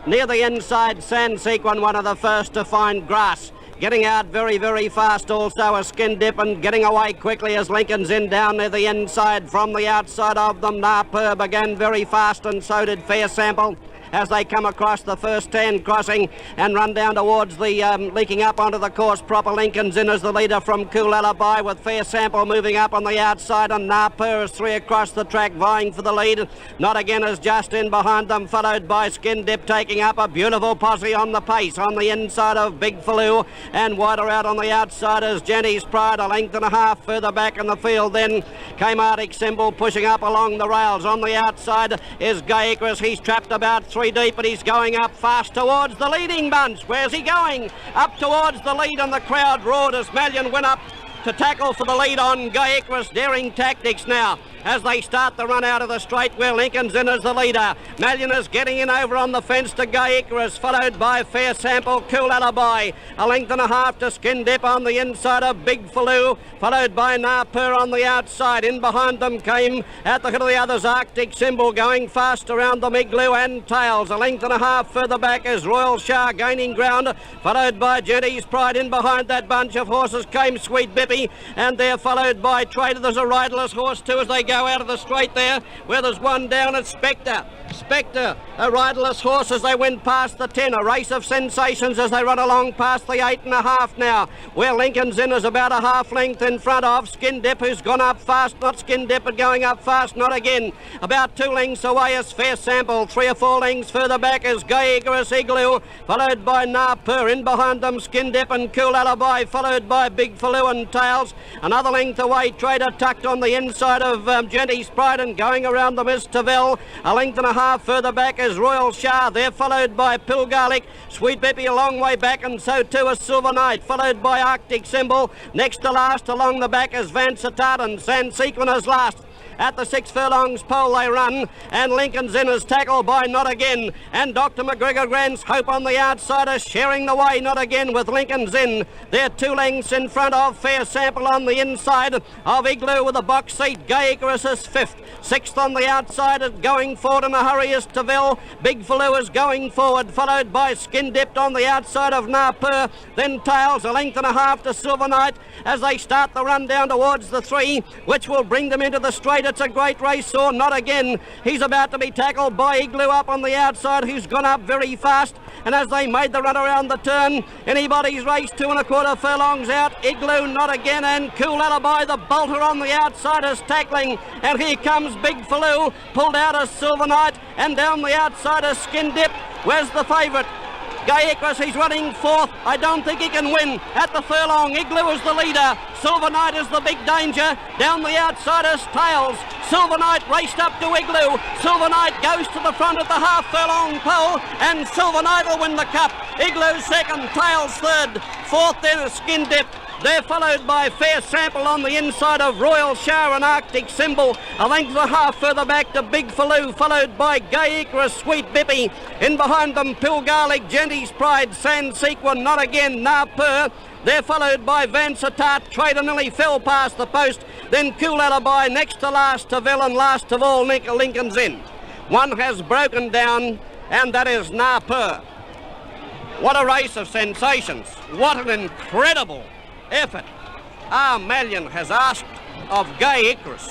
Near the inside, Sand Sequin, one of the first to find grass. Getting out very, very fast also a Skin Dip, and getting away quickly as Lincoln's in down near the inside. From the outside of them, Napur began very fast, and so did Fair Sample as they come across the first 10 crossing and run down towards the leaking up onto the course proper. Lincoln's in as the leader from Cool Alibi, with Fair Sample moving up on the outside, and Napur is 3 across the track vying for the lead. Not Again is just in behind them, followed by Skin Dip, taking up a beautiful posse on the pace on the inside of Big Faloo, and wider out on the outside is Jenny's Pride, a length and a half further back in the field. Then came Arctic Symbol pushing up along the rails. On the outside is Gay Icarus. He's trapped about 3 deep, but he's going up fast towards the leading bunch. Where's he going? Up towards the lead, and the crowd roared as Malian went up to tackle for the lead on Gay Icarus. Daring Tactics now as they start the run out of the straight where Lincoln's in as the leader. Malion is getting in over on the fence to Gay Icarus, followed by Fair Sample, Cool Alibi. A length and a half to Skin Dip on the inside of Big Faloo, followed by Napur on the outside. In behind them came at the head of the others Arctic Symbol, going fast around them Igloo and Tails. A length and a half further back is Royal Shah gaining ground, followed by Jenny's Pride. In behind that bunch of horses came Sweet Bippy, and they're followed by Trader. There's a riderless horse too as they go out of the straight there, where there's one down at Spectre, a riderless horse as they went past the 10. A race of sensations as they run along past the 8.5 now, where Lincoln's Inn is about a half length in front of Skin Dip, who's gone up fast. Not Skin Dip, but going up fast, not again. About 2 lengths away is Fair Sample. 3 or 4 lengths further back is Gay Icarus Igloo, followed by Napur. In behind them Skin Dip and Cool Alibi, followed by Big Faloo and Tails. Another length away, Trader tucked on the inside of Jenny's Pride, and going around them is Tavel. A length and a half further back is Royal Shah. They're followed by Pill Garlic. Sweet Bippy a long way back, and so too is Silver Knight, followed by Arctic Symbol. Next to last along the back is Vansitat, and San Sequin is last. At the 6 furlongs pole they run, and Lincoln's Inn is tackled by Not Again, and Dr. McGregor Grant's Hope on the outside is sharing the way. Not Again with Lincoln's Inn. They're 2 lengths in front of Fair Sample on the inside of Igloo with a box seat. Gay Icarus is 5th. 6th on the outside, and going forward in a hurry is Tavel. Big Faloo is going forward, followed by Skin Dipped on the outside of Napur. Then Tails, a length and a half to Silver Knight as they start the run down towards the 3, which will bring them into the straight. It's a great race, or Not Again. He's about to be tackled by Igloo up on the outside, who's gone up very fast. And as they made the run around the turn, anybody's race, 2 1/4 furlongs out. Igloo, Not Again, and Cool Alibi, the bolter on the outside, is tackling. And here comes Big Faloo, pulled out as Silver Knight, and down the outside is Skin Dip. Where's the favourite? Gay Icarus, he's running 4th. I don't think he can win at the furlong. Igloo is the leader. Silver Knight is the big danger. Down the outside is Tails. Silver Knight raced up to Igloo. Silver Knight goes to the front at the half furlong pole, and Silver Knight will win the cup. Igloo 2nd, Tails 3rd. 4th then is Skin Dip. They're followed by Fair Sample on the inside of Royal Shah and Arctic Symbol. A length and a half further back to Big Faloo, followed by Gay Icarus, Sweet Bippy. In behind them, Pill Garlic, Jenny's Pride, San Sequin, Not Again, Napur. They're followed by Vansitat. Trader nearly fell past the post. Then Cool Alibi, next to last Tavel, and last of all Lincoln's Inn. One has broken down, and that is Napur. What a race of sensations. What an incredible effort. Malion has asked of Gay Icarus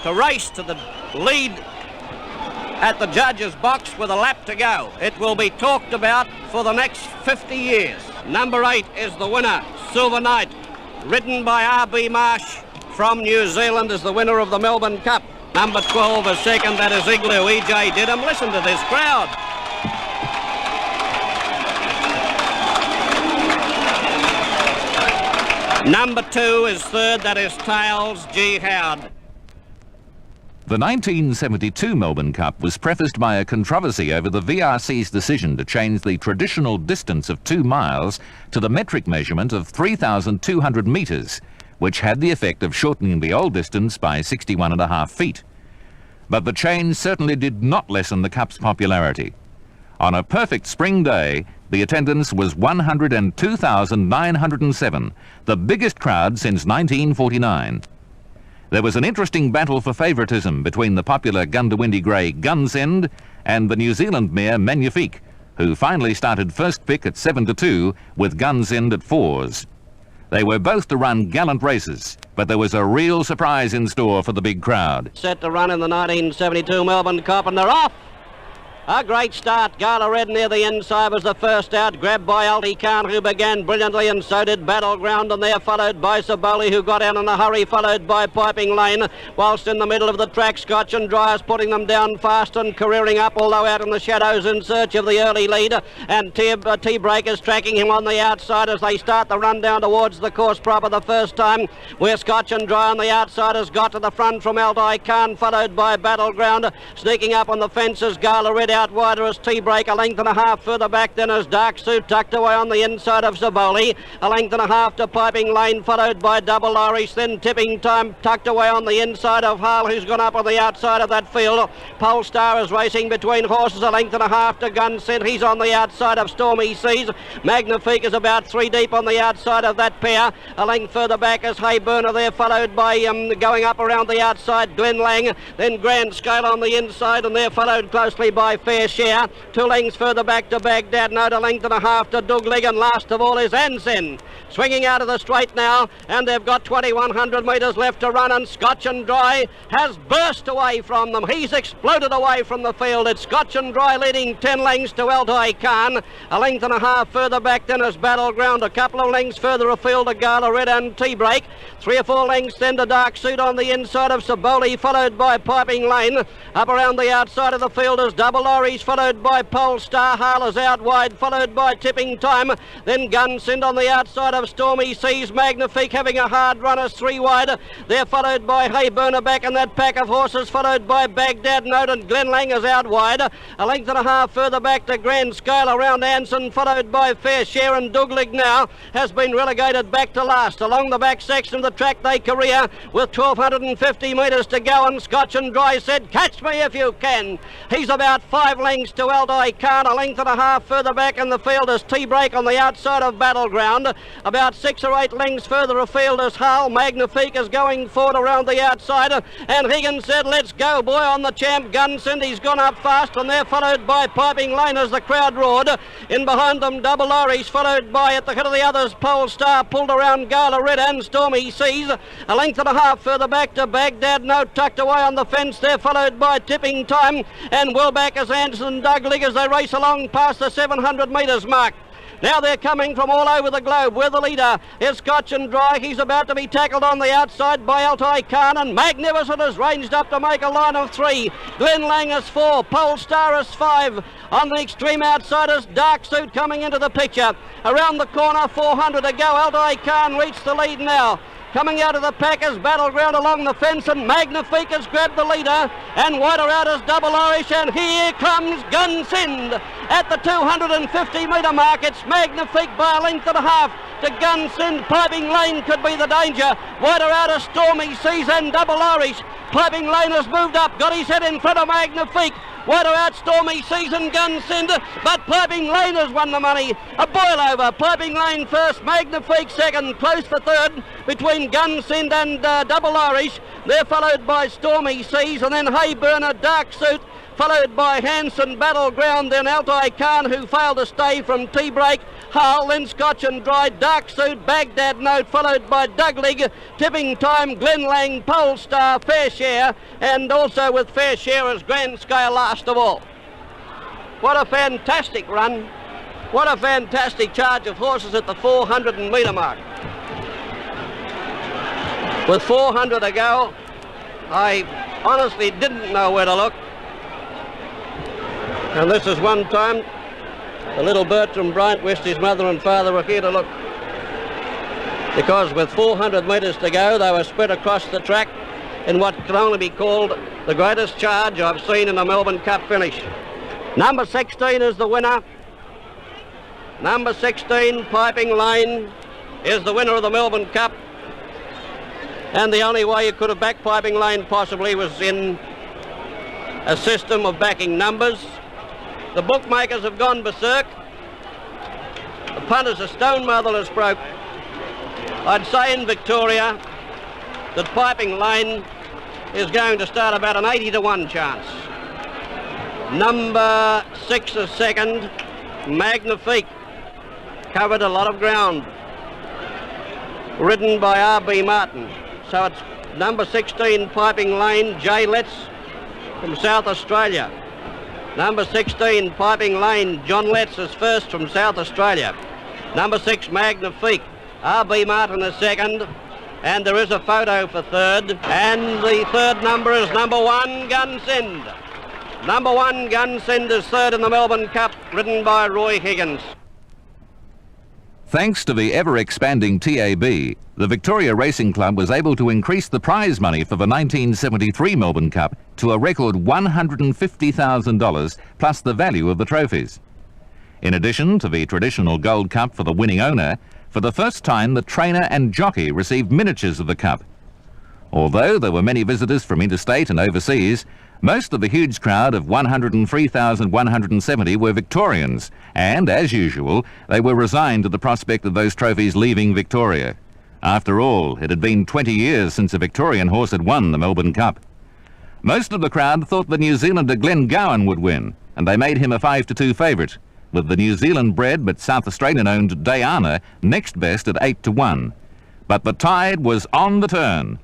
to race to the lead at the judge's box with a lap to go. It will be talked about for the next 50 years. Number 8 is the winner, Silver Knight, ridden by R.B. Marsh from New Zealand, is the winner of the Melbourne Cup. Number 12 is 2nd, that is Igloo, E.J. Didham. Listen to this crowd. Number 2 is 3rd, that is Tails, G. Howard. The 1972 Melbourne Cup was prefaced by a controversy over the VRC's decision to change the traditional distance of 2 miles to the metric measurement of 3,200 metres, which had the effect of shortening the old distance by 61.5 feet. But the change certainly did not lessen the Cup's popularity. On a perfect spring day, the attendance was 102,907, the biggest crowd since 1949. There was an interesting battle for favouritism between the popular Gundawindi Grey Guns End and the New Zealand mare Magnifique, who finally started first pick at 7-2 with Guns End at 4s. They were both to run gallant races, but there was a real surprise in store for the big crowd. Set to run in the 1972 Melbourne Cup, and they're off! A great start. Gala Red near the inside was the first out, grabbed by Alti Khan, who began brilliantly, and so did Battleground, and there followed by Saboli, who got out in a hurry, followed by Piping Lane, whilst in the middle of the track, Scotch and Dryas putting them down fast and careering up, although out in the shadows in search of the early lead, and T-Breakers tracking him on the outside as they start the run down towards the course proper the first time, where Scotch and Dry on the outside has got to the front from Alti Khan, followed by Battleground, sneaking up on the fences, Gala Red out wider as Tea-Break, a length and a half further back then as Dark Suit tucked away on the inside of Zaboli, a length and a half to Piping Lane, followed by Double Irish, then Tipping Time tucked away on the inside of Hull, who's gone up on the outside of that field. Polestar is racing between horses, a length and a half to Gunsend. He's on the outside of Stormy Seas. Magnifique is about 3 deep on the outside of that pair. A length further back as Hayburner there, followed by going up around the outside Glen Lang, then Grand Scale on the inside, and they're followed closely by Fair Share. 2 lengths further back to Baghdad Note, a length and a half to Douglig, and last of all is Ansen. Swinging out of the straight now, and they've got 2100 metres left to run, and Scotch and Dry has burst away from them. He's exploded away from the field. It's Scotch and Dry leading 10 lengths to Altai Khan. A length and a half further back then as Battleground. A couple of lengths further afield to Gala Red and Tea-Break. 3 or 4 lengths then to Dark Suit on the inside of Saboli, followed by Piping Lane. Up around the outside of the field is Double Ories, followed by Polestar. Harlers out wide, followed by Tipping Time. Then Gunsend on the outside of Stormy Seas. Magnifique having a hard run as 3 wide. They're followed by Hayburner back in that pack of horses, followed by Baghdad Note, and Glen Lang is out wide. A length and a half further back to Grand Scale around Anson, followed by Fair Share, and Douglig now has been relegated back to last. Along the back section of the track they career with 1250 metres to go, and Scotch and Dry said, catch me if you can. He's about 5 lengths to Altai Khan. A length and a half further back in the field is Tea-Break on the outside of Battleground. About 6 or 8 lengths further afield is Hull. Magnifique is going forward around the outside, and Higgins said, let's go boy on the champ. Gunsend, he's gone up fast, and they're followed by Piping Lane as the crowd roared. In behind them Double Irish, followed by at the head of the others Polestar, pulled around Gala Red and Stormy Seas. A length and a half further back to Baghdad Note, tucked away on the fence there, followed by Tipping Time, and well back as Anderson and Douglig as they race along past the 700 metres mark. Now they're coming from all over the globe, where the leader is Scotch and Dry. He's about to be tackled on the outside by Altai Khan, and Magnificent is ranged up to make a line of 3. Glen Lang is 4, Polestar is 5. On the extreme outside is Dark Suit coming into the picture. Around the corner, 400 to go. Altai Khan reached the lead now. Coming out of the pack is Battleground along the fence, and Magnifique has grabbed the leader, and wider out is Double Irish, and here comes Gunsend at the 250 metre mark. It's Magnifique by a length and a half to Gunsend. Piping Lane could be the danger. Wider out is Stormy Seas and Double Irish. Piping Lane has moved up, got his head in front of Magnifique. Wider out Stormy Seas and Gunsend, but Piping Lane has won the money. A boil over. Piping Lane first, Magnifique second, close for third between Gunsend and Double Irish. They're followed by Stormy Seas, and then Hayburner, Dark Suit, followed by Hanson, Battleground, then Altai Khan, who failed to stay from Tea-Break, Hull, then Scotch and Dry, Dark Suit, Baghdad Note, followed by Douglig, Tipping Time, Glen Lang, Polestar, Fair Share, and also with Fair Share as Grand Scale last of all. What a fantastic run. What a fantastic charge of horses at the 400 metre mark. With 400 to go, I honestly didn't know where to look. And this is one time the little Bertram Bryant wished his mother and father were here to look, because with 400 metres to go they were spread across the track in what can only be called the greatest charge I've seen in a Melbourne Cup finish. Number 16 is the winner. Number 16, Piping Lane, is the winner of the Melbourne Cup, and the only way you could have backed Piping Lane possibly was in a system of backing numbers. The bookmakers have gone berserk. The punters are stone motherless broke. I'd say in Victoria that Piping Lane is going to start about an 80 to 1 chance. Number 6 is second, Magnifique. Covered a lot of ground. Ridden by R.B. Martin. So it's number 16, Piping Lane, Jay Letts from South Australia. Number 16, Piping Lane, John Letts is first from South Australia. Number 6, Magnifique. R.B. Martin is second. And there is a photo for third. And the third number is number 1, Gunsend. Number 1, Gunsend is third in the Melbourne Cup, ridden by Roy Higgins. Thanks to the ever-expanding TAB, the Victoria Racing Club was able to increase the prize money for the 1973 Melbourne Cup to a record $150,000 plus the value of the trophies. In addition to the traditional Gold Cup for the winning owner, for the first time the trainer and jockey received miniatures of the Cup. Although there were many visitors from interstate and overseas, most of the huge crowd of 103,170 were Victorians, and, as usual, they were resigned to the prospect of those trophies leaving Victoria. After all, it had been 20 years since a Victorian horse had won the Melbourne Cup. Most of the crowd thought the New Zealander Glenn Gowan would win, and they made him a 5-2 favourite, with the New Zealand-bred but South Australian-owned Diana next best at 8-1. But the tide was on the turn.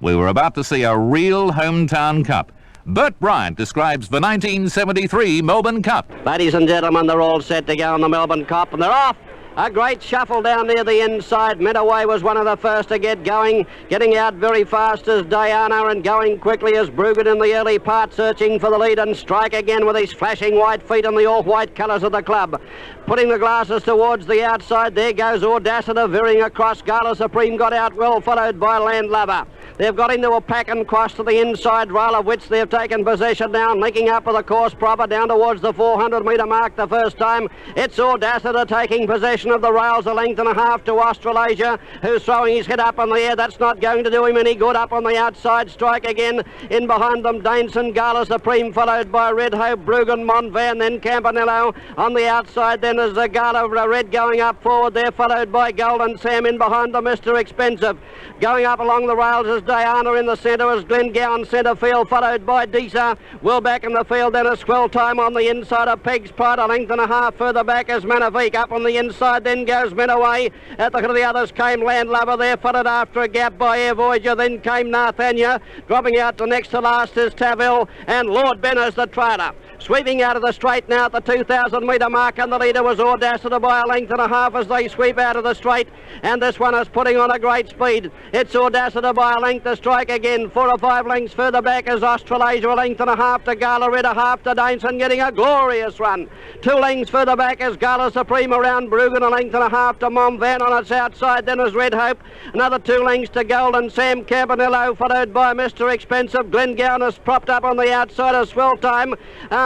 We were about to see a real hometown cup. Bert Bryant describes the 1973 Melbourne Cup. Ladies and gentlemen, they're all set to go on the Melbourne Cup, and they're off. A great shuffle down near the inside. Medaway was one of the first to get going. Getting out very fast as Diana, and going quickly as Bruggen in the early part, searching for the lead, and Strike again with his flashing white feet and the all-white colours of the club. Putting the glasses towards the outside, there goes Audacity veering across. Gala Supreme got out well, followed by Landlover. They've got into a pack and cross to the inside rail, of which they've taken possession now, linking up with the course proper down towards the 400-metre mark the first time. It's Audacity taking possession of the rails, a length and a half to Australasia, who's throwing his head up in the air. That's not going to do him any good. Up on the outside, Strike again. In behind them, Daneson, Gala Supreme, followed by Red Hope, Bruggen, Monvan, then Campanello. On the outside then is the Gala Red going up forward there, followed by Golden Sam. In behind them, Mr. Expensive. Going up along the rails is Diana. In the centre is Glen Gowan, centre field, followed by Deesa. Well back in the field then a Swell Time on the inside of Peg's Pride, a length and a half further back is Manavik. Up on the inside then goes Menaway. At the head of the others came Landlover there, followed after a gap by Air Voyager. Then came Nathania. Dropping out to next to last is Taville, and Lord Benner's the trailer. Sweeping out of the straight now at the 2,000-metre mark, and the leader was Audacity by a length and a half as they sweep out of the straight, and this one is putting on a great speed. It's Audacity by a length to Strike again. 4 or 5 lengths further back is Australasia, a length and a half to Gala Red, a half to Daneson, getting a glorious run. 2 lengths further back is Gala Supreme around Bruggen, a length and a half to Monvan. On its outside then is Red Hope, another 2 lengths to Golden Sam, Campanello, followed by Mr. Expensive. Glen Gowan is propped up on the outside of Swell Time.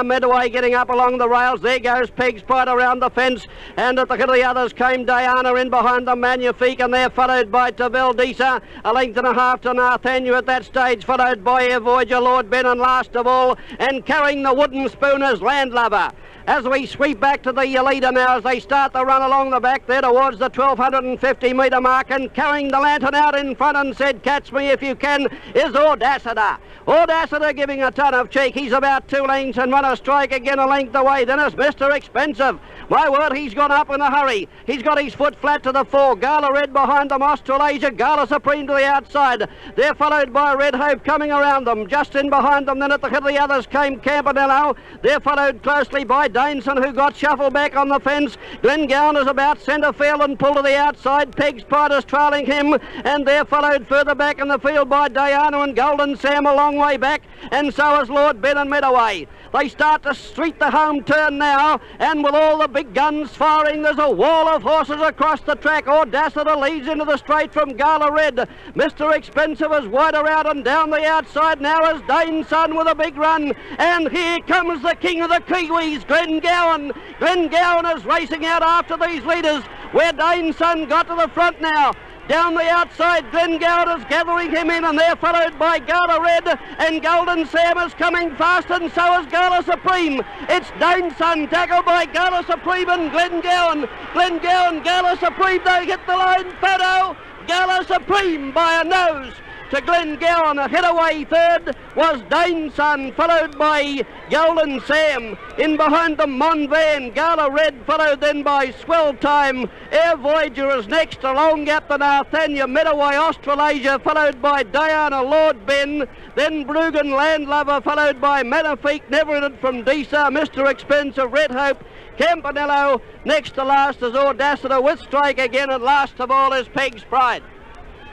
Medaway getting up along the rails. There goes Peg's Pride around the fence, and at the head of the others came Diana. In behind them Magnifique, and they're followed by Taville, Deesa, a length and a half to Nathaniel at that stage, followed by Air Voyager, Lord Ben, and last of all, and carrying the wooden spoon is Landlover. As we sweep back to the leader now, as they start the run along the back there towards the 1,250-metre mark, and carrying the lantern out in front and said, "Catch me if you can," is Audacity. Audacity giving a ton of cheek. He's about 2 lengths and run a Strike again a length away. Then is Mr. Expensive. My word, he's gone up in a hurry. He's got his foot flat to the 4. Gala Red behind them, Australasia, Gala Supreme to the outside. They're followed by Red Hope coming around them. Just in behind them, then at the head of the others came Campanello. They're followed closely by Daneson, who got shuffled back on the fence. Glen Gowan is about centre field and pulled to the outside. Peg's Pride is trailing him, and they're followed further back in the field by Diana and Golden Sam a long way back, and so is Lord Ben and Medaway. They start to street the home turn now, and with all the big guns firing, there's a wall of horses across the track. Audacity leads into the straight from Gala Red. Mr. Expensive is wider out, and down the outside now is Daneson with a big run, and here comes the king of the Kiwis, Glen Gowan. Glen Gowan is racing out after these leaders, where Daneson got to the front now. Down the outside, Glen Gowan is gathering him in, and they're followed by Gala Red, and Golden Sam is coming fast, and so is Gala Supreme. It's Daneson tackled by Gala Supreme and Glen Gowan. Glen Gowan, Gala Supreme, they hit the line photo. Gala Supreme by a nose to Glen Gowan. A head away third was Daneson, followed by Golden Sam. In behind them, Monvan. Gala Red followed then by Swell Time. Air Voyager is next, along at the Nathania. Medaway, Australasia, followed by Diana, Lord Ben. Then Bruggen, Landlover, followed by Magnifique, Never In It from Deesa, Mr. Expensive, Red Hope, Campanello. Next to last is Audacity with Strike again, and last of all is Peg's Pride.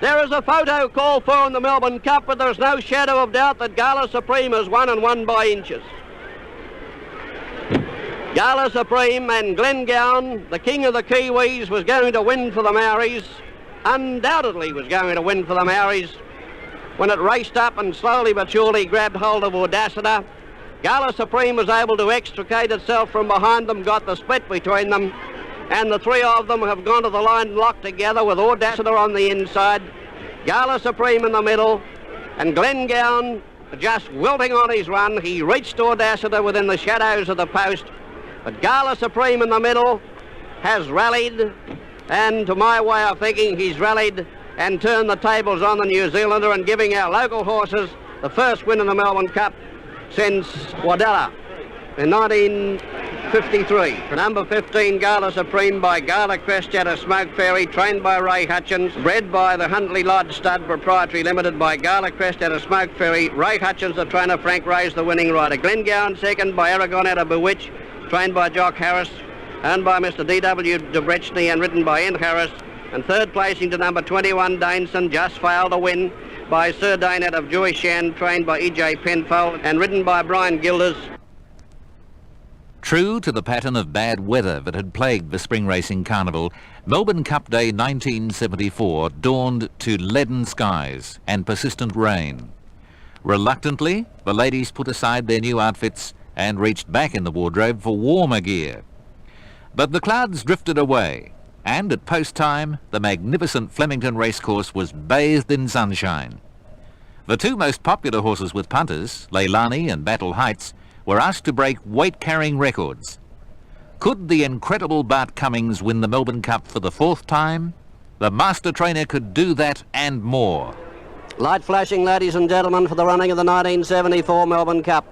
There is a photo called for in the Melbourne Cup, but there's no shadow of doubt that Gala Supreme has won, and won by inches. Gala Supreme and Glengown, the king of the Kiwis, was going to win for the Maoris. Undoubtedly was going to win for the Maoris when it raced up and slowly but surely grabbed hold of Audacity. Gala Supreme was able to extricate itself from behind them, got the split between them, and the three of them have gone to the line locked together with Audacity on the inside, Gala Supreme in the middle, and Glengown just wilting on his run. He reached Audacity within the shadows of the post, but Gala Supreme in the middle has rallied, and to my way of thinking, he's rallied and turned the tables on the New Zealander and giving our local horses the first win in the Melbourne Cup since Wadella in 1953. Number 15, Gala Supreme by Gala Crest out of Smoke Ferry, trained by Ray Hutchins, bred by the Huntley Lodge Stud Proprietary Limited by Gala Crest out of Smoke Ferry. Ray Hutchins, the trainer, Frank Ray's the winning rider. Glengown second by Aragon out of Bewitch, trained by Jock Harris, owned by Mr. D.W. Debrechny and ridden by N. Harris. And third placing to number 21, Daneson, just failed to win by Sir Dane out of Joyshan, trained by E.J. Penfold and ridden by Brian Gilders. True to the pattern of bad weather that had plagued the Spring Racing Carnival, Melbourne Cup Day 1974 dawned to leaden skies and persistent rain. Reluctantly, the ladies put aside their new outfits and reached back in the wardrobe for warmer gear. But the clouds drifted away, and at post time, the magnificent Flemington Racecourse was bathed in sunshine. The two most popular horses with punters, Leilani and Battle Heights, were asked to break weight-carrying records. Could the incredible Bart Cummings win the Melbourne Cup for the fourth time? The master trainer could do that and more. Light flashing, ladies and gentlemen, for the running of the 1974 Melbourne Cup.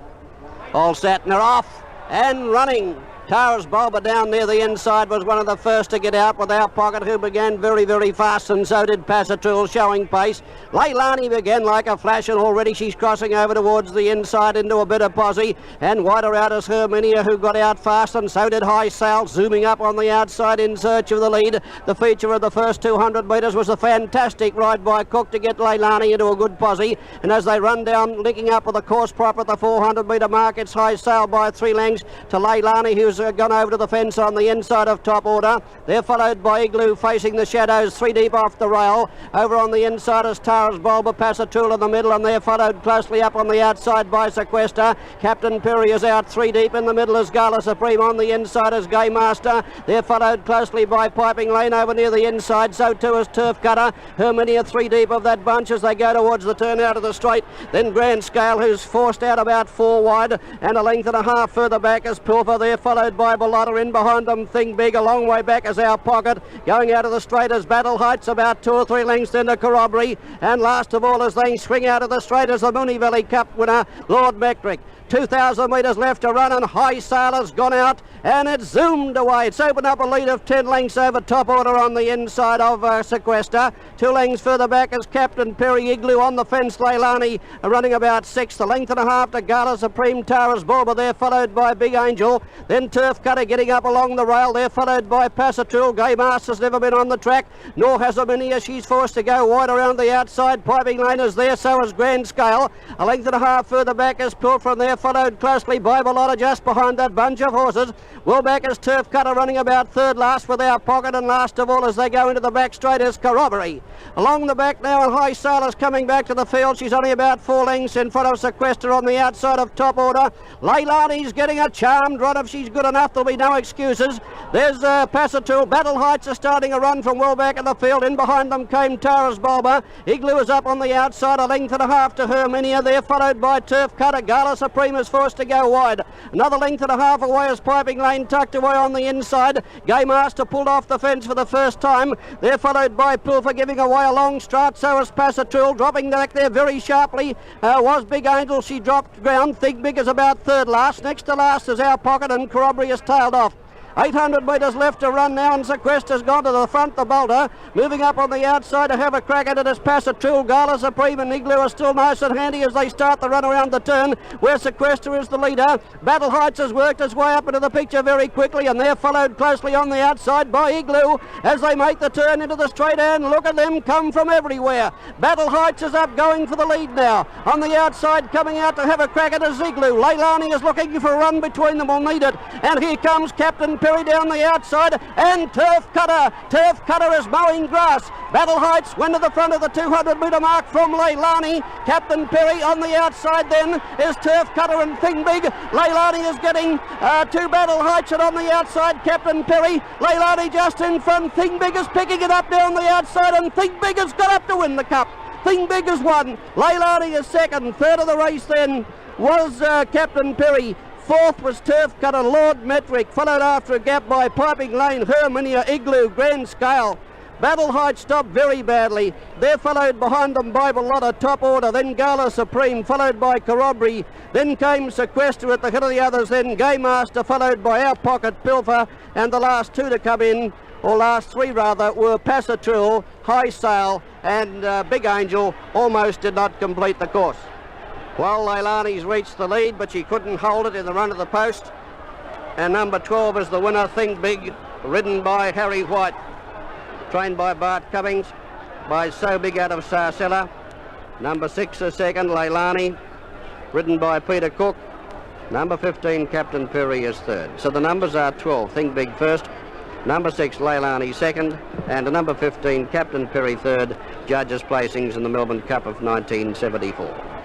All set and they're off and running. Tara's Bulba down near the inside was one of the first to get out with our pocket, who began very, very fast, and so did Passatul, showing pace. Leilani began like a flash, and already she's crossing over towards the inside into a bit of posse, and wider out is Herminia, who got out fast, and so did High Sail, zooming up on the outside in search of the lead. The feature of the first 200 metres was a fantastic ride by Cook to get Leilani into a good posse, and as they run down, linking up with the course prop at the 400 metre mark, it's High Sail by 3 lengths to Leilani, who's gone over to the fence on the inside of Top Order. They're followed by Igloo facing the shadows, 3 deep off the rail. Over on the inside is Tara's Bulba, Passatul in the middle, and they're followed closely up on the outside by Sequester. Captain Perry is out 3 deep. In the middle is Gala Supreme. On the inside is Gay Master. They're followed closely by Piping Lane over near the inside. So too is Turf Cutter. Herminia 3 deep of that bunch as they go towards the turn out of the straight. Then Grand Scale, who's forced out about 4 wide, and a length and a half further back is Pilfer. They're followed by Bellotta. In behind them, Thing Big, a long way back is Our Pocket. Going out of the straight is Battle Heights, about 2 or 3 lengths into Corroboree. And last of all, as they swing out of the straight, is the Moonee Valley Cup winner, Lord Metric. 2,000 metres left to run, and High Sail has gone out, and it's zoomed away. It's opened up a lead of 10 lengths over Top Order on the inside of Sequester. 2 lengths further back is Captain Perry. Igloo on the fence. Leilani running about 6th. A length and a half to Gala Supreme. Tara's Bulba there, followed by Big Angel. Then Turf Cutter getting up along the rail. They're followed by Passatul. Gay Master's never been on the track, nor has Herminia. She's forced to go wide around the outside. Piping Lane is there, so is Grand Scale. A length and a half further back is Pill from there, followed closely by Bellotta just behind that bunch of horses. Well back is Turf Cutter running about 3rd last with Our Pocket, and last of all as they go into the back straight is Corroboree. Along the back now, and High Sail is coming back to the field. She's only about 4 lengths in front of Sequester on the outside of Top Order. Leilani's getting a charmed run. If she's good enough, there'll be no excuses. There's Passatul. Battle Heights are starting a run from well back in the field. In behind them came Tara's Bulba. Igloo is up on the outside, a length and a half to Herminia. They're followed by Turf Cutter. Gala Supreme is forced to go wide. Another length and a half away is Piping Lane, tucked away on the inside. Gay Master pulled off the fence for the first time. They're followed by Pilfer giving away a long strut. So is Passatul. Dropping back there very sharply was Big Angel. She dropped ground. Think Big is about 3rd last. Next to last is Our Pocket, and Corroboree is tailed off. 800 metres left to run now, and Sequestra's gone to the front, the bolter. Moving up on the outside to have a crack at it is Passatrul. Gala Supreme and Igloo are still nice and handy as they start the run around the turn, where Sequestra is the leader. Battle Heights has worked its way up into the picture very quickly, and they're followed closely on the outside by Igloo as they make the turn into the straight, and look at them come from everywhere. Battle Heights is up going for the lead now. On the outside, coming out to have a crack at is Igloo. Leilani is looking for a run between them, will need it. And here comes Captain Perry down the outside, and Turf Cutter. Turf Cutter is mowing grass. Battle Heights went to the front of the 200 metre mark from Leilani. Captain Perry on the outside then is Turf Cutter and Thing Big. Leilani is getting to Battle Heights, and on the outside Captain Perry. Leilani just in front. Thing Big is picking it up down the outside, and Thing Big has got up to win the Cup. Thing Big has won. Leilani is second. Third of the race then was Captain Perry. Fourth was Turf Cutter, Lord Metric, followed after a gap by Piping Lane, Herminia, Igloo, Grand Scale. Battle Heights stopped very badly. They're followed behind them by Bellotta, top order, then Gala Supreme, followed by Corroboree. Then came Sequestra at the head of the others, then Game Master, followed by Our Pocket, Pilfer, and the last two to come in, or last three rather, were Passatrul, High Sail, and Big Angel almost did not complete the course. Well, Leilani's reached the lead, but she couldn't hold it in the run of the post. And number 12 is the winner, Thing Big, ridden by Harry White. Trained by Bart Cummings, by So Big out of Sarcella. Number 6 is second, Leilani, ridden by Peter Cook. Number 15, Captain Perry, is third. So the numbers are 12, Thing Big first, number 6, Leilani second, and number 15, Captain Perry third, judges' placings in the Melbourne Cup of 1974.